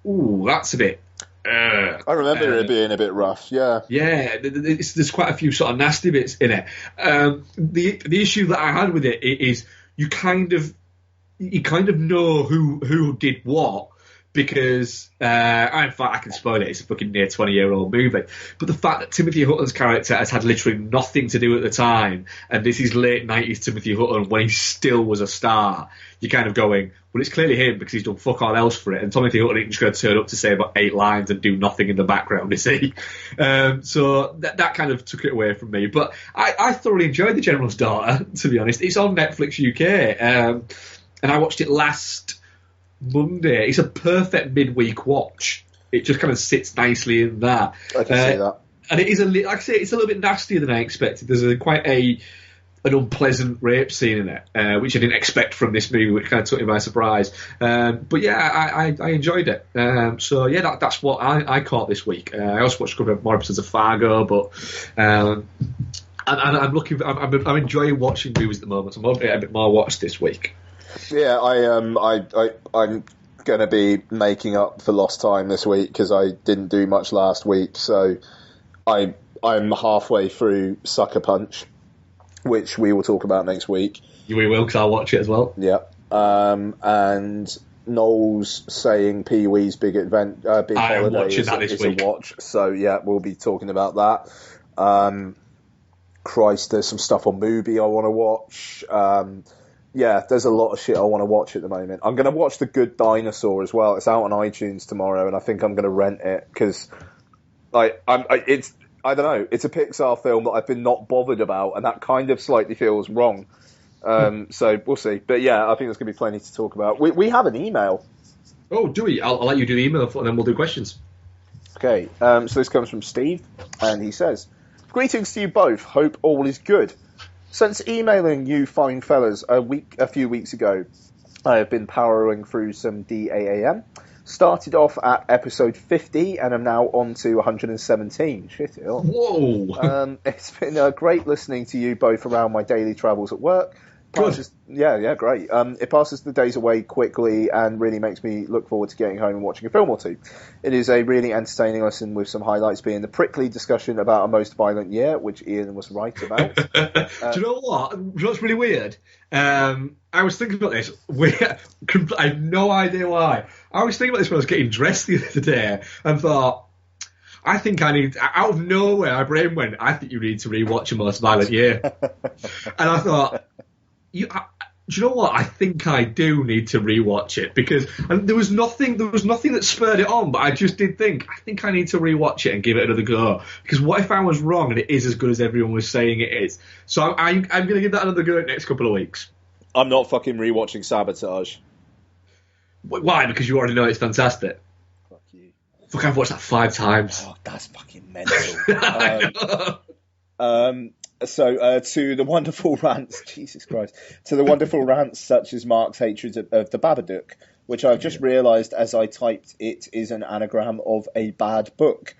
that's a bit I remember it being a bit rough. Yeah. Yeah, there's quite a few sort of nasty bits in it. The issue that I had with it is you kind of know who did what, because in fact I can spoil it. It's a fucking near 20-year-old movie. But the fact that Timothy Hutton's character has had literally nothing to do at the time, and this is late 90s Timothy Hutton when he still was a star, you're kind of going, well, it's clearly him because he's done fuck all else for it. And Timothy Hutton ain't just going to turn up to say about 8 lines and do nothing in the background, is he? So that kind of took it away from me. But I thoroughly enjoyed The General's Daughter, to be honest. It's on Netflix UK, and I watched it last Monday. It's a perfect midweek watch. It just kind of sits nicely in that. I can see that. And it is like I say, it's a little bit nastier than I expected. There's quite an unpleasant rape scene in it, which I didn't expect from this movie, which kind of took me by surprise. But yeah, I enjoyed it. So yeah, that's what I caught this week. I also watched a couple of more episodes of Fargo, but and I'm enjoying watching movies at the moment. So I'm hoping to get a bit more watched this week. Yeah, I'm going to be making up for lost time this week because I didn't do much last week. So I'm halfway through Sucker Punch, which we will talk about next week. We will, because I'll watch it as well. Yeah. And Noel's saying Pee-wee's Big Holiday is a watch. So yeah, we'll be talking about that. Christ, there's some stuff on Mubi I want to watch. Yeah, there's a lot of shit I want to watch at the moment. I'm going to watch The Good Dinosaur as well. It's out on iTunes tomorrow, and I think I'm going to rent it because, I don't know. It's a Pixar film that I've been not bothered about, and that kind of slightly feels wrong. So we'll see. But yeah, I think there's going to be plenty to talk about. We have an email. Oh, do we? I'll let you do the email, and then we'll do questions. Okay. So this comes from Steve, and he says, "Greetings to you both. Hope all is good. Since emailing you fine fellas a few weeks ago, I have been powering through some DAAM. Started off at episode 50 and am now on to 117. Shit, hell. Whoa! It's been great listening to you both around my daily travels at work. Yeah, great. It passes the days away quickly and really makes me look forward to getting home and watching a film or two. It is a really entertaining listen, with some highlights being the prickly discussion about a most violent year, which Ian was right about. Do you know what? Do you know what's really weird? I was thinking about this. I have no idea why. I was thinking about this when I was getting dressed the other day and thought, I think I need, out of nowhere, my brain went, I think you need to rewatch A Most Violent Year. And I thought, do you know what? I think I do need to rewatch it, because there was nothing that spurred it on, but I just did think, I think I need to rewatch it and give it another go. Because what if I was wrong and it is as good as everyone was saying it is? So I'm going to give that another go in the next couple of weeks. I'm not fucking rewatching Sabotage. Why? Because you already know it's fantastic. Fuck you. Fuck, I've watched that 5 times. Oh, that's fucking mental. So to the wonderful rants, Jesus Christ, to the wonderful rants such as Mark's hatred of the Babadook, which I've just realised as I typed it is an anagram of a bad book.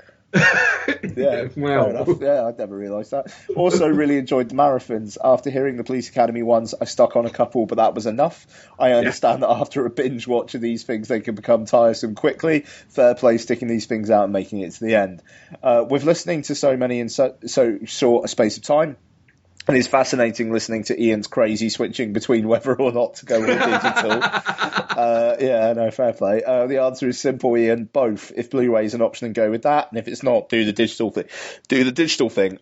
Yeah, well, fair enough. Yeah, I'd never realised that. Also really enjoyed the marathons. After hearing the Police Academy ones, I stuck on a couple, but that was enough. I understand that after a binge watch of these things, they can become tiresome quickly. Fair play sticking these things out and making it to the end. With listening to so many in so short a space of time, and it's fascinating listening to Ian's crazy switching between whether or not to go all digital. Fair play. The answer is simple, Ian. Both. If Blu-ray is an option, then go with that. And if it's not, do the digital thing.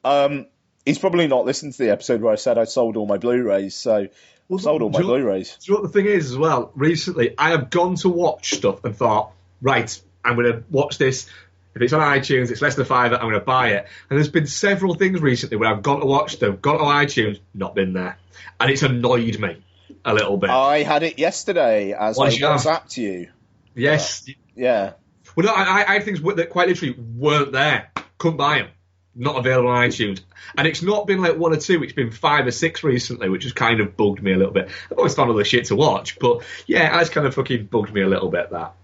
He's probably not listened to the episode where I said I sold all my Blu-rays. So I've sold all my Blu-rays. Do you know what the thing is as well? Recently, I have gone to watch stuff and thought, right, I'm going to watch this. If it's on iTunes, it's less than £5, I'm going to buy it. And there's been several things recently where I've gone to watch them, gone to iTunes, not been there. And it's annoyed me a little bit. I had it yesterday as I WhatsApped you. Yes. Yeah. Well, no, I had things that quite literally weren't there. Couldn't buy them. Not available on iTunes. And it's not been like 1 or 2, it's been 5 or 6 recently, which has kind of bugged me a little bit. I've always found other shit to watch, but yeah, it's kind of fucking bugged me a little bit, that.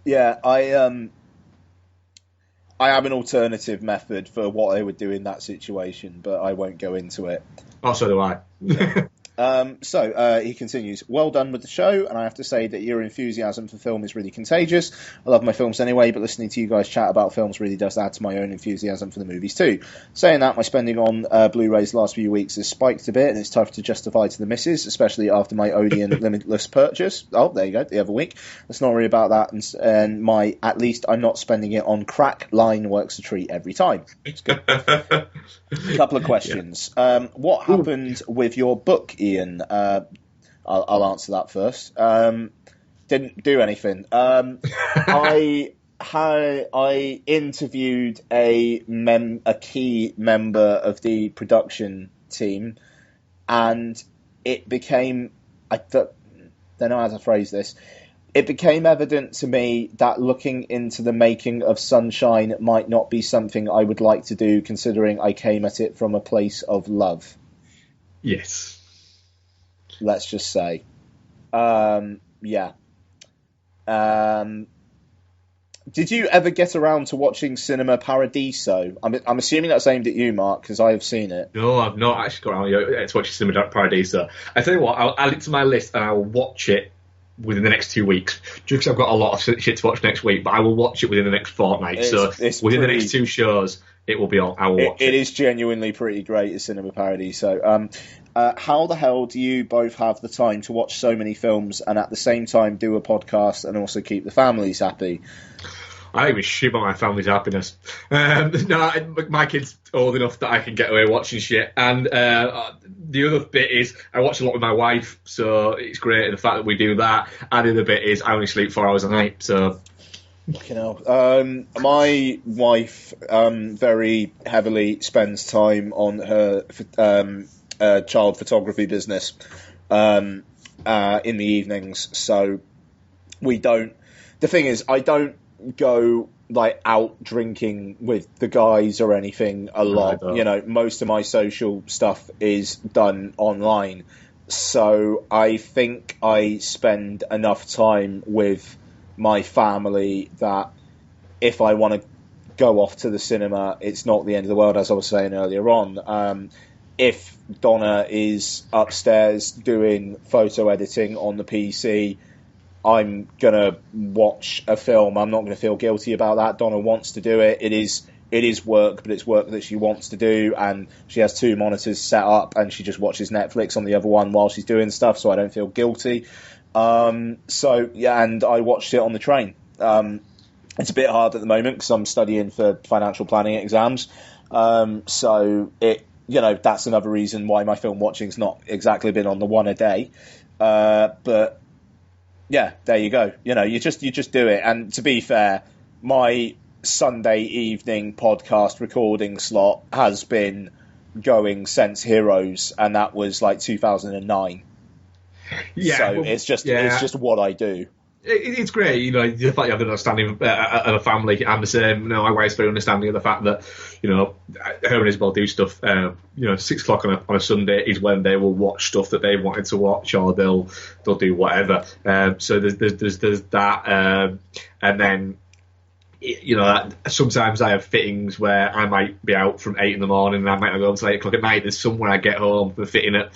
Yeah, I have an alternative method for what I would do in that situation, but I won't go into it. Oh, so do I. He continues, well done with the show, and I have to say that your enthusiasm for film is really contagious. I love my films anyway, but listening to you guys chat about films really does add to my own enthusiasm for the movies too. Saying that, my spending on Blu-rays the last few weeks has spiked a bit, and it's tough to justify to the missus, especially after my Odeon Limitless purchase. Oh, there you go, the other week. Let's not worry about that, and my, at least I'm not spending it on crack line works a treat every time. It's good. A couple of questions. Yeah. What happened with your book, Ian? I'll answer that first. Didn't do anything. I interviewed a key member of the production team, and it became, I don't know how to phrase this. It became evident to me that looking into the making of Sunshine might not be something I would like to do, considering I came at it from a place of love. Yes. Let's just say. Yeah. Did you ever get around to watching Cinema Paradiso? I'm assuming that's aimed at you, Mark, because I have seen it. No, I've not actually got around to watching Cinema Paradiso. I tell you what, I'll add it to my list and I'll watch it within the next 2 weeks. Just because I've got a lot of shit to watch next week, but I will watch it within the next fortnight. It's within the next 2 shows, it will be on. I will watch it. It is genuinely pretty great at Cinema Paradiso. How the hell do you both have the time to watch so many films and at the same time do a podcast and also keep the families happy? I don't give a shit about my family's happiness. No, my kid's old enough that I can get away watching shit. And the other bit is I watch a lot with my wife, so it's great the fact that we do that. And the other bit is I only sleep 4 hours a night, so... You know, my wife very heavily spends time on her child photography business in the evenings, so we don't... The thing is, I don't go like out drinking with the guys or anything a lot. You know, most of my social stuff is done online, so I think I spend enough time with my family that if I want to go off to the cinema, it's not the end of the world, as I was saying earlier on. If Donna is upstairs doing photo editing on the PC, I'm going to watch a film. I'm not going to feel guilty about that. Donna wants to do it. It is work, but it's work that she wants to do, and she has 2 monitors set up, and she just watches Netflix on the other one while she's doing stuff, so I don't feel guilty. So, yeah, and I watched it on the train. It's a bit hard at the moment because I'm studying for financial planning exams. So, that's another reason why my film watching's not exactly been on the one a day. But... yeah, there you go. You know, you just do it. And to be fair, my Sunday evening podcast recording slot has been going since Heroes, and that was like 2009. Yeah, so it's just what I do. It's great, you know, the fact you have an understanding of a family. I'm the same. You know, my wife's very understanding of the fact that, you know, her and Isabel do stuff. 6 o'clock on a Sunday is when they will watch stuff that they wanted to watch, or they'll do whatever. So there's that, and then, you know, sometimes I have fittings where I might be out from 8 in the morning and I might not go home until 8 o'clock at night. There's somewhere I get home for fitting at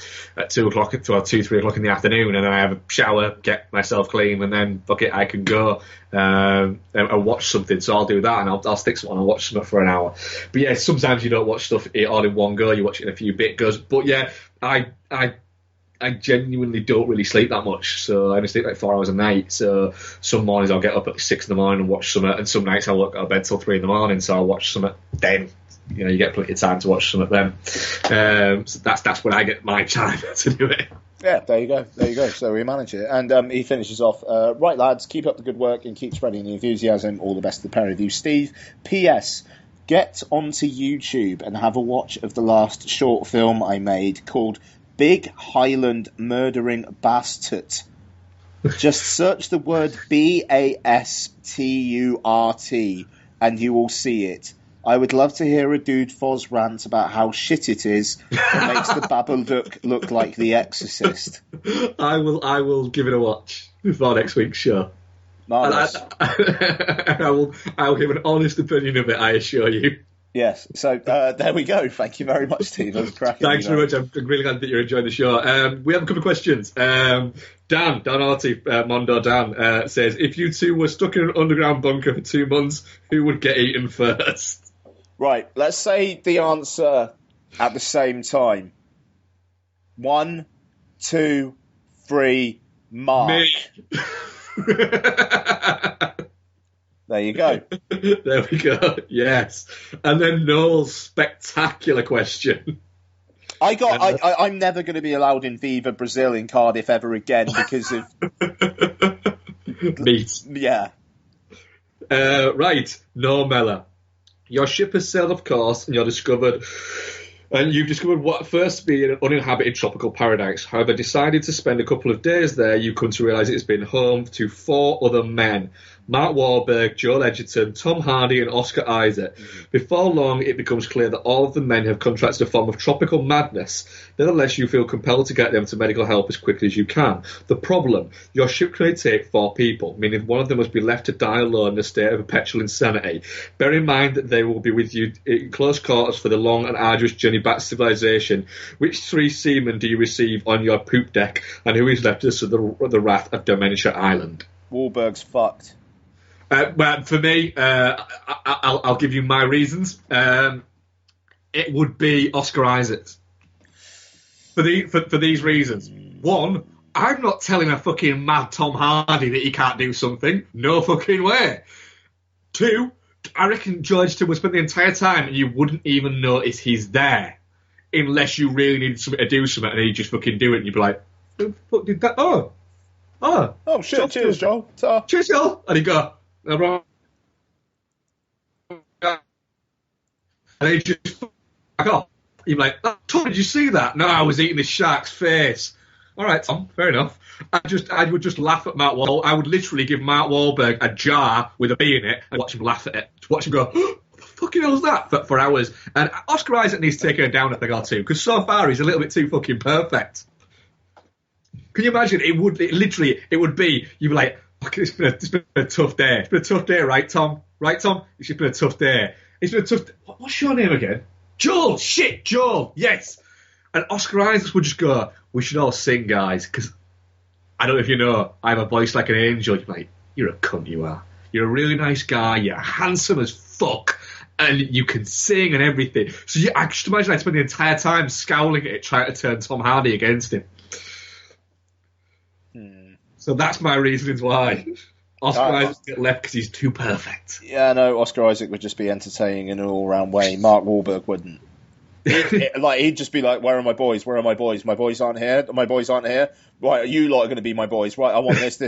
2 o'clock, 2, 3 o'clock in the afternoon, and then I have a shower, get myself clean, and then I can go and watch something. So I'll do that, and I'll stick something on and watch something for an hour. But yeah, sometimes you don't watch stuff all in one go. You watch it in a few bit goes. But yeah, I genuinely don't really sleep that much, so I only sleep like 4 hours a night. So some mornings I'll get up at 6 in the morning and watch something, and some nights I'll go to bed till 3 in the morning, so I'll watch something then. You know, you get plenty of time to watch something then. So that's when I get my time to do it. Yeah, there you go. So we manage it. And he finishes off, right, lads, keep up the good work and keep spreading the enthusiasm. All the best to the pair of you, Steve. P.S. Get onto YouTube and have a watch of the last short film I made called Big Highland Murdering Bastard. Just search the word BASTURT and you will see it. I would love to hear a Dude Foz rant about how shit it is and makes the Babadook look like The Exorcist. I will give it a watch before next week's show. Marvelous. I will give an honest opinion of it, I assure you. Yes. So there we go. Thank you very much, Steve. That was cracking. Thanks very much. I'm really glad that you're enjoying the show. We have a couple of questions. Dan Arty, Mondo Dan, says, if you two were stuck in an underground bunker for 2 months, who would get eaten first? Right. Let's say the answer at the same time. 1, 2, 3, Mark. Me. There you go. There we go. Yes. And then Noel's spectacular question. I'm never going to be allowed in Viva Brazil in Cardiff ever again because of meat. Yeah. Right. No, Mella. Your ship has sailed off course, and you've discovered what at first to be an uninhabited tropical paradise. However, decided to spend a couple of days there, you come to realise it's been home to 4 other men. Mark Wahlberg, Joel Edgerton, Tom Hardy and Oscar Isaac. Before long, it becomes clear that all of the men have contracted a form of tropical madness. Nevertheless, you feel compelled to get them to medical help as quickly as you can. The problem, your ship can only take 4 people, meaning one of them must be left to die alone in a state of perpetual insanity. Bear in mind that they will be with you in close quarters for the long and arduous journey back to civilization. Which 3 seamen do you receive on your poop deck, and who is left to the wrath of Dementia Island? Wahlberg's fucked. Well, for me, I'll give you my reasons. It would be Oscar Isaac. For these reasons. 1, I'm not telling a fucking mad Tom Hardy that he can't do something. No fucking way. 2, I reckon George would spend the entire time and you wouldn't even notice he's there. Unless you really needed something to do something and he'd just fucking do it and you'd be like, who the fuck did that? Oh, shit, cheers, Joel. Cheers, Joel. And he'd go, and he just back off. You'd be like, oh, Tom, did you see that? No, I was eating this shark's face. All right, Tom, fair enough. I would just laugh at Mark Wahlberg. I would literally give Mark Wahlberg a jar with a bee in it and watch him laugh at it. Watch him go, oh, what the fucking hell's that? For hours. And Oscar Isaac needs to take her down a thing or two, because so far he's a little bit too fucking perfect. Can you imagine? It would be, you'd be like, okay, it's been a tough day. It's been a tough day, right, Tom? Right, Tom? It's just been a tough day. It's been a tough day. What's your name again? Joel! Shit, Joel! Yes! And Oscar Isaac would just go, we should all sing, guys, because I don't know if you know, I have a voice like an angel. You're like, you're a cunt, you are. You're a really nice guy. You're handsome as fuck. And you can sing and everything. So I just imagine I'd spend the entire time scowling at it, trying to turn Tom Hardy against him. So that's my reasons why Oscar Isaac get left, because he's too perfect. Yeah, no, Oscar Isaac would just be entertaining in an all-round way. Mark Wahlberg wouldn't. He'd just be like, where are my boys? Where are my boys? My boys aren't here. My boys aren't here. Right, you lot are going to be my boys. Right, I want this.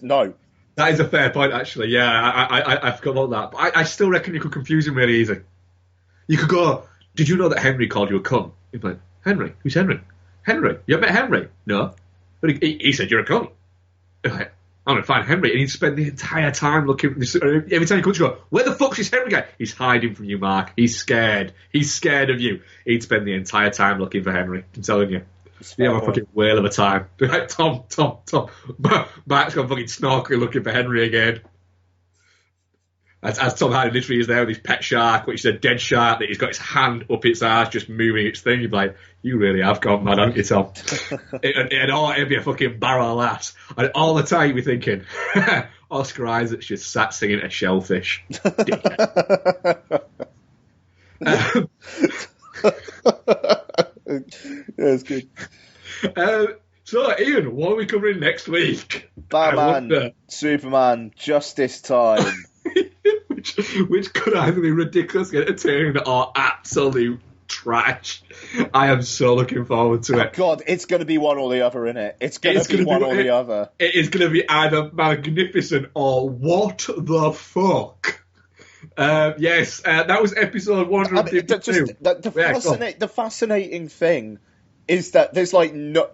No. That is a fair point, actually. Yeah, I forgot about that. But I still reckon you could confuse him really easy. You could go, did you know that Henry called you a cunt? You'd be like, Henry? Who's Henry? Henry? You haven't met Henry? No. But he said you're a cunt. Like, I'm going to find Henry. And he'd spend the entire time looking. Every time he comes, you go, where the fuck's this Henry guy? He's hiding from you, Mark. He's scared. He's scared of you. He'd spend the entire time looking for Henry. I'm telling you. You have a fucking whale of a time. Like, Tom. Mark's gone fucking snorkeling looking for Henry again. As Tom Hardy literally is there with his pet shark, which is a dead shark that he's got his hand up its arse just moving its thing. You'd be like, you really have gone mad, haven't you, Tom? It'd be a fucking barrel of laughs. And all the time you'd be thinking, Oscar Isaac's just sat singing a shellfish. That's good. So, Ian, what are we covering next week? Batman, Superman, Justice Time. which could either be ridiculous, entertaining, or absolute trash. I am so looking forward to it. God, it's going to be one or the other, isn't it? It's going to be one or the other. It is going to be either magnificent or what the fuck. Yes, that was episode 152. The fascinating thing is that there's like no...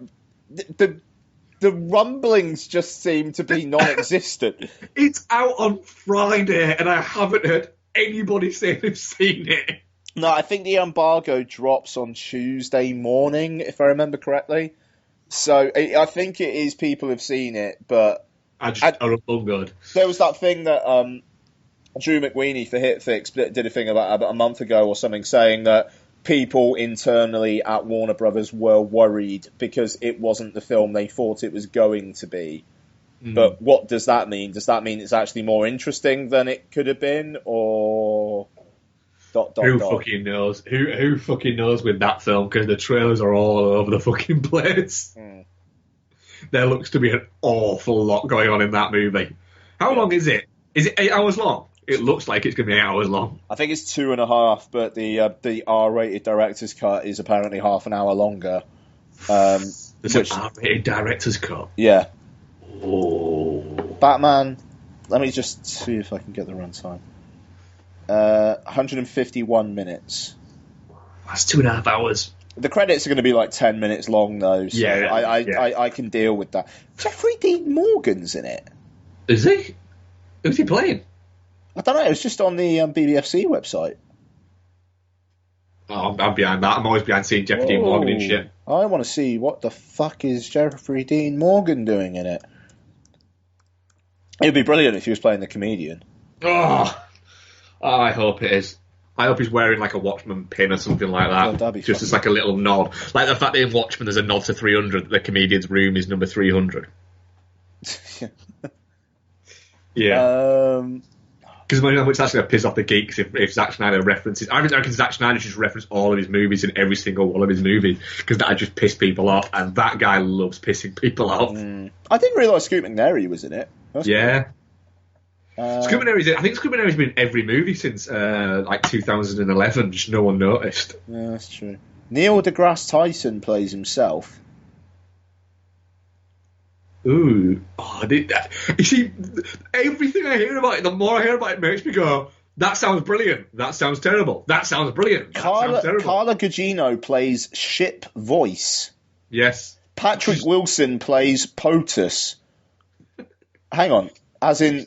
The rumblings just seem to be non-existent. It's out on Friday, and I haven't heard anybody say they've seen it. No, I think the embargo drops on Tuesday morning, if I remember correctly. So I think it is people have seen it, but... I just don't good. There was that thing that Drew McWeeny for HitFix did a thing about a month ago or something, saying that people internally at Warner Brothers were worried because it wasn't the film they thought it was going to be. But what does that mean? Does that mean it's actually more interesting than it could have been, or... Who fucking knows? Who fucking knows with that film? Because the trailers are all over the fucking place. There looks to be an awful lot going on in that movie. How long is it? Is it 8 hours long? It looks like it's going to be 8 hours long. I think it's 2.5, but the R-rated director's cut is apparently half an hour longer. There's an R-rated director's cut? Yeah. Oh. Batman, let me just see if I can get the runtime. 151 minutes. That's 2.5 hours. The credits are going to be like 10 minutes long, though, so yeah. I can deal with that. Jeffrey Dean Morgan's in it. Is he? Who's he playing? I don't know, it was just on the BBFC website. Oh, I'm behind that. I'm always behind seeing Jeffrey Dean Morgan in shit. I want to see what the fuck is Jeffrey Dean Morgan doing in it. It would be brilliant if he was playing the comedian. Oh, I hope it is. I hope he's wearing like a Watchmen pin or something like that. Oh, that'd be just as like a little nod. Like the fact that in Watchmen there's a nod to 300, the comedian's room is number 300. Yeah. Because imagine how much that's going to piss off the geeks if Zack Snyder references... I reckon Zack Snyder should reference all of his movies in every single one of his movies, because that would just piss people off, and that guy loves pissing people off. I didn't realise Scoot McNairy was in it. That's yeah. Cool. Scoot McNairy's I think Scoot McNairy's been in every movie since like 2011, just no one noticed. Yeah, that's true. Neil deGrasse Tyson plays himself. Ooh. Oh, I did that. You see, everything I hear about it, the more I hear about it, makes me go, that sounds brilliant. That sounds terrible. That sounds brilliant. Carla Gugino plays Ship Voice. Yes. Patrick Wilson plays POTUS. Hang on. As in,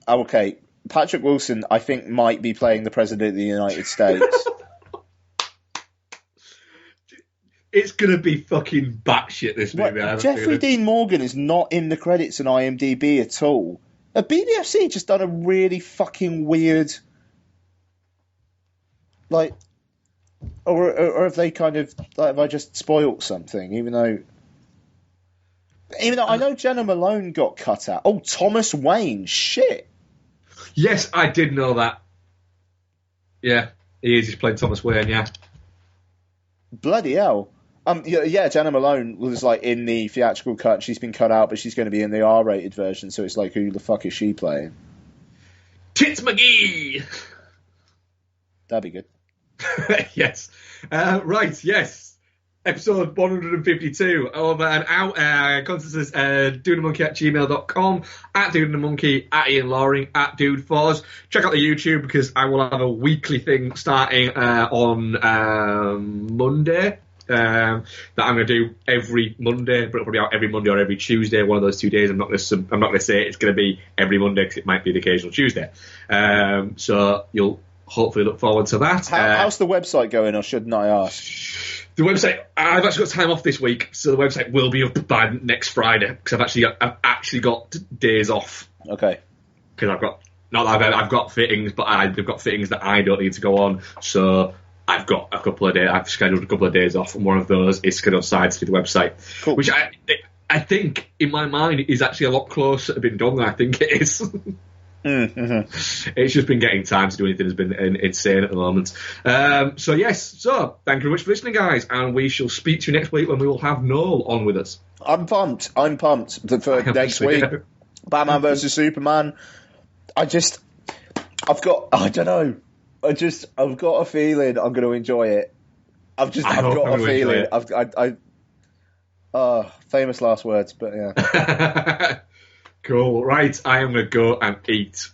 okay, Patrick Wilson, I think, might be playing the President of the United States. It's going to be fucking batshit, this movie. Jeffrey Dean Morgan is not in the credits in IMDb at all. BBFC just done a really fucking weird... Like... Or have they kind of... Like, have I just spoilt something? Even though I know Jenna Malone got cut out. Oh, Thomas Wayne. Shit. Yes, I did know that. Yeah, he is. He's playing Thomas Wayne, yeah. Bloody hell. Yeah, Jenna Malone was like in the theatrical cut. She's been cut out, but she's going to be in the R-rated version. So it's like, who the fuck is she playing? Tits McGee. That'd be good. Yes. Right. Yes. Episode 152 over and out. Contact us dudeandamonkey@gmail.com, @dudeandamonkey, @Ian Loring, @dudefoz. Check out the YouTube because I will have a weekly thing starting on Monday. That I'm going to do every Monday, but it'll probably out every Monday or every Tuesday, one of those 2 days. I'm not going to say it's going to be every Monday because it might be the occasional Tuesday. So you'll hopefully look forward to that. How's the website going, or shouldn't I ask? The website, I've actually got time off this week, so the website will be up by next Friday because I've actually got days off. Okay. Because I've got fittings, but I've got fittings that I don't need to go on, so I've got a couple of days. I've scheduled a couple of days off, and one of those is scheduled sides to the website, cool. Which I think in my mind is actually a lot closer to being done than I think it is. Mm-hmm. It's just been getting time to do anything has been insane at the moment. So thank you very much for listening, guys, and we shall speak to you next week when we will have Noel on with us. I'm pumped for next week. Batman versus Superman. I've got a feeling I'm going to enjoy it. I've got a feeling. Famous last words, but yeah. Cool. Right, I am going to go and eat.